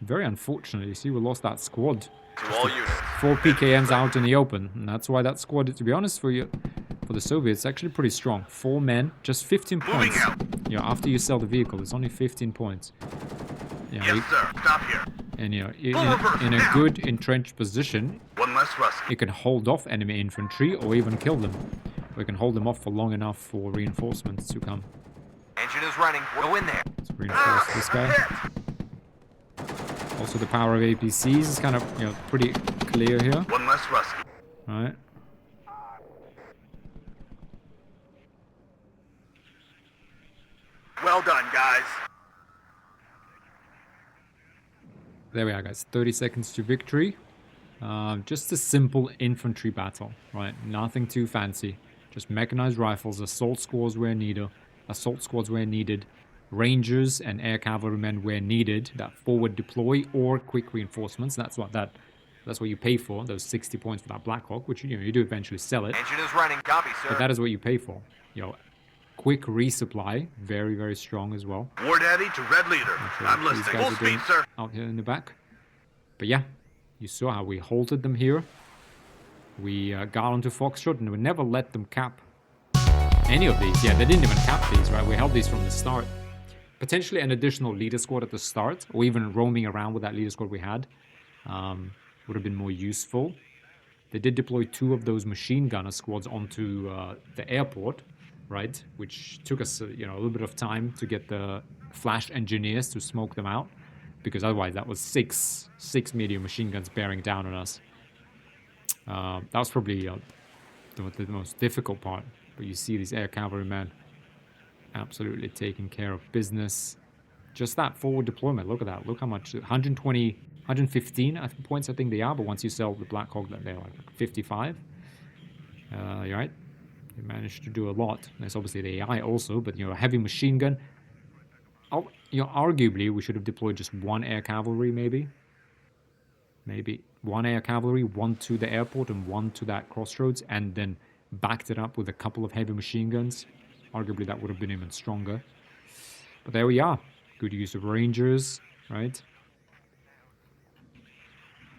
Very unfortunate. You see, we lost that squad. To all units. 4 PKMs out in the open, and that's why that squad, to be honest, for the Soviets, actually pretty strong. 4 men, just 15 points. out. You know, after you sell the vehicle, it's only 15 points. You know, Yes, sir. Stop here. and you know, reverse in a now. good entrenched position, One less rusty. it can hold off enemy infantry or even kill them. We can hold them off for long enough for reinforcements to come. Engine is running. Go in there. Let's reinforce this guy. Hit. Also, the power of APCs is kind of, you know, pretty clear here. One less rusty. Right. Well done, guys. There we are, guys. 30 seconds to victory. Just a simple infantry battle, right? Nothing too fancy. Just mechanized rifles, assault squads where needed, rangers and air cavalrymen where needed. That forward deploy or quick reinforcements. That's what you pay for. Those 60 points for that Black Hawk, which you do eventually sell it. Engine is running. Copy, sir. But that is what you pay for. You know, quick resupply, very, very strong as well. War Daddy to Red Leader. Sure I'm what these listening. guys Full are speed, doing sir. out here in the back. But yeah, you saw how we halted them here. We got onto Foxtrot and we never let them cap any of these. Yeah, they didn't even cap these, right? We held these from the start. Potentially an additional leader squad at the start, or even roaming around with that leader squad we had, would have been more useful. They did deploy 2 of those machine gunner squads onto the airport, right? Which took us, you know, a little bit of time to get the flash engineers to smoke them out, because otherwise that was six medium machine guns bearing down on us. That was probably the most difficult part. But you see these air cavalrymen absolutely taking care of business. Just that forward deployment, look at that. Look how much, 120, 115 points I think they are, but once you sell the Black Hawk, they're like 55. You're right. They managed to do a lot. There's obviously the AI also, but you know, a heavy machine gun. You know, arguably we should have deployed just 1 air cavalry, maybe 1 air cavalry, 1 to the airport and 1 to that crossroads, and then backed it up with a couple of heavy machine guns. Arguably that would have been even stronger. But there we are. Good use of rangers, right?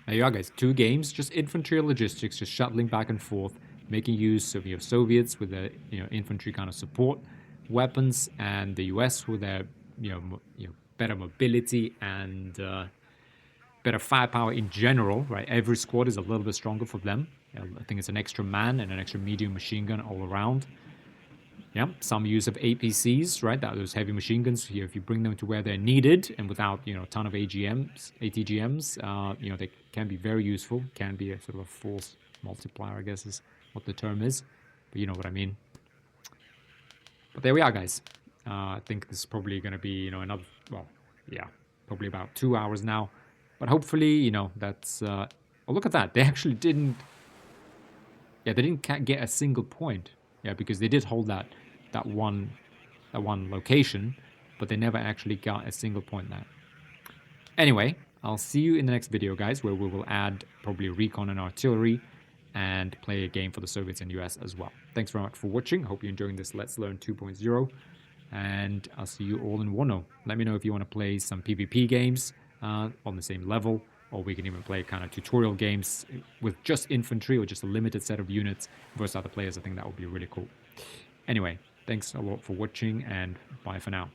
There you are, guys. 2 games, just infantry and logistics, just shuttling back and forth, making use of your Soviets with their infantry kind of support weapons, and the US with their better mobility and better firepower in general, right? Every squad is a little bit stronger for them. I think it's an extra man and an extra medium machine gun all around. Yeah, some use of APCs, right? Those heavy machine guns here, if you bring them to where they're needed and without, a ton of ATGMs, they can be very useful. Can be a sort of a force multiplier, I guess is what the term is. But you know what I mean. But there we are, guys. I think this is probably going to be, another, probably about 2 hours now. But hopefully, that's... oh, look at that. They actually didn't... Yeah, they didn't get a single point. Yeah, because they did hold that one location, but they never actually got a single point there. Anyway, I'll see you in the next video, guys, where we will add probably recon and artillery and play a game for the Soviets and US as well. Thanks very much for watching. Hope you're enjoying this Let's Learn 2.0, and I'll see you all in WARNO. Let me know if you want to play some PvP games on the same level, or we can even play kind of tutorial games with just infantry or just a limited set of units versus other players. I think that would be really cool. Anyway, thanks a lot for watching, and bye for now.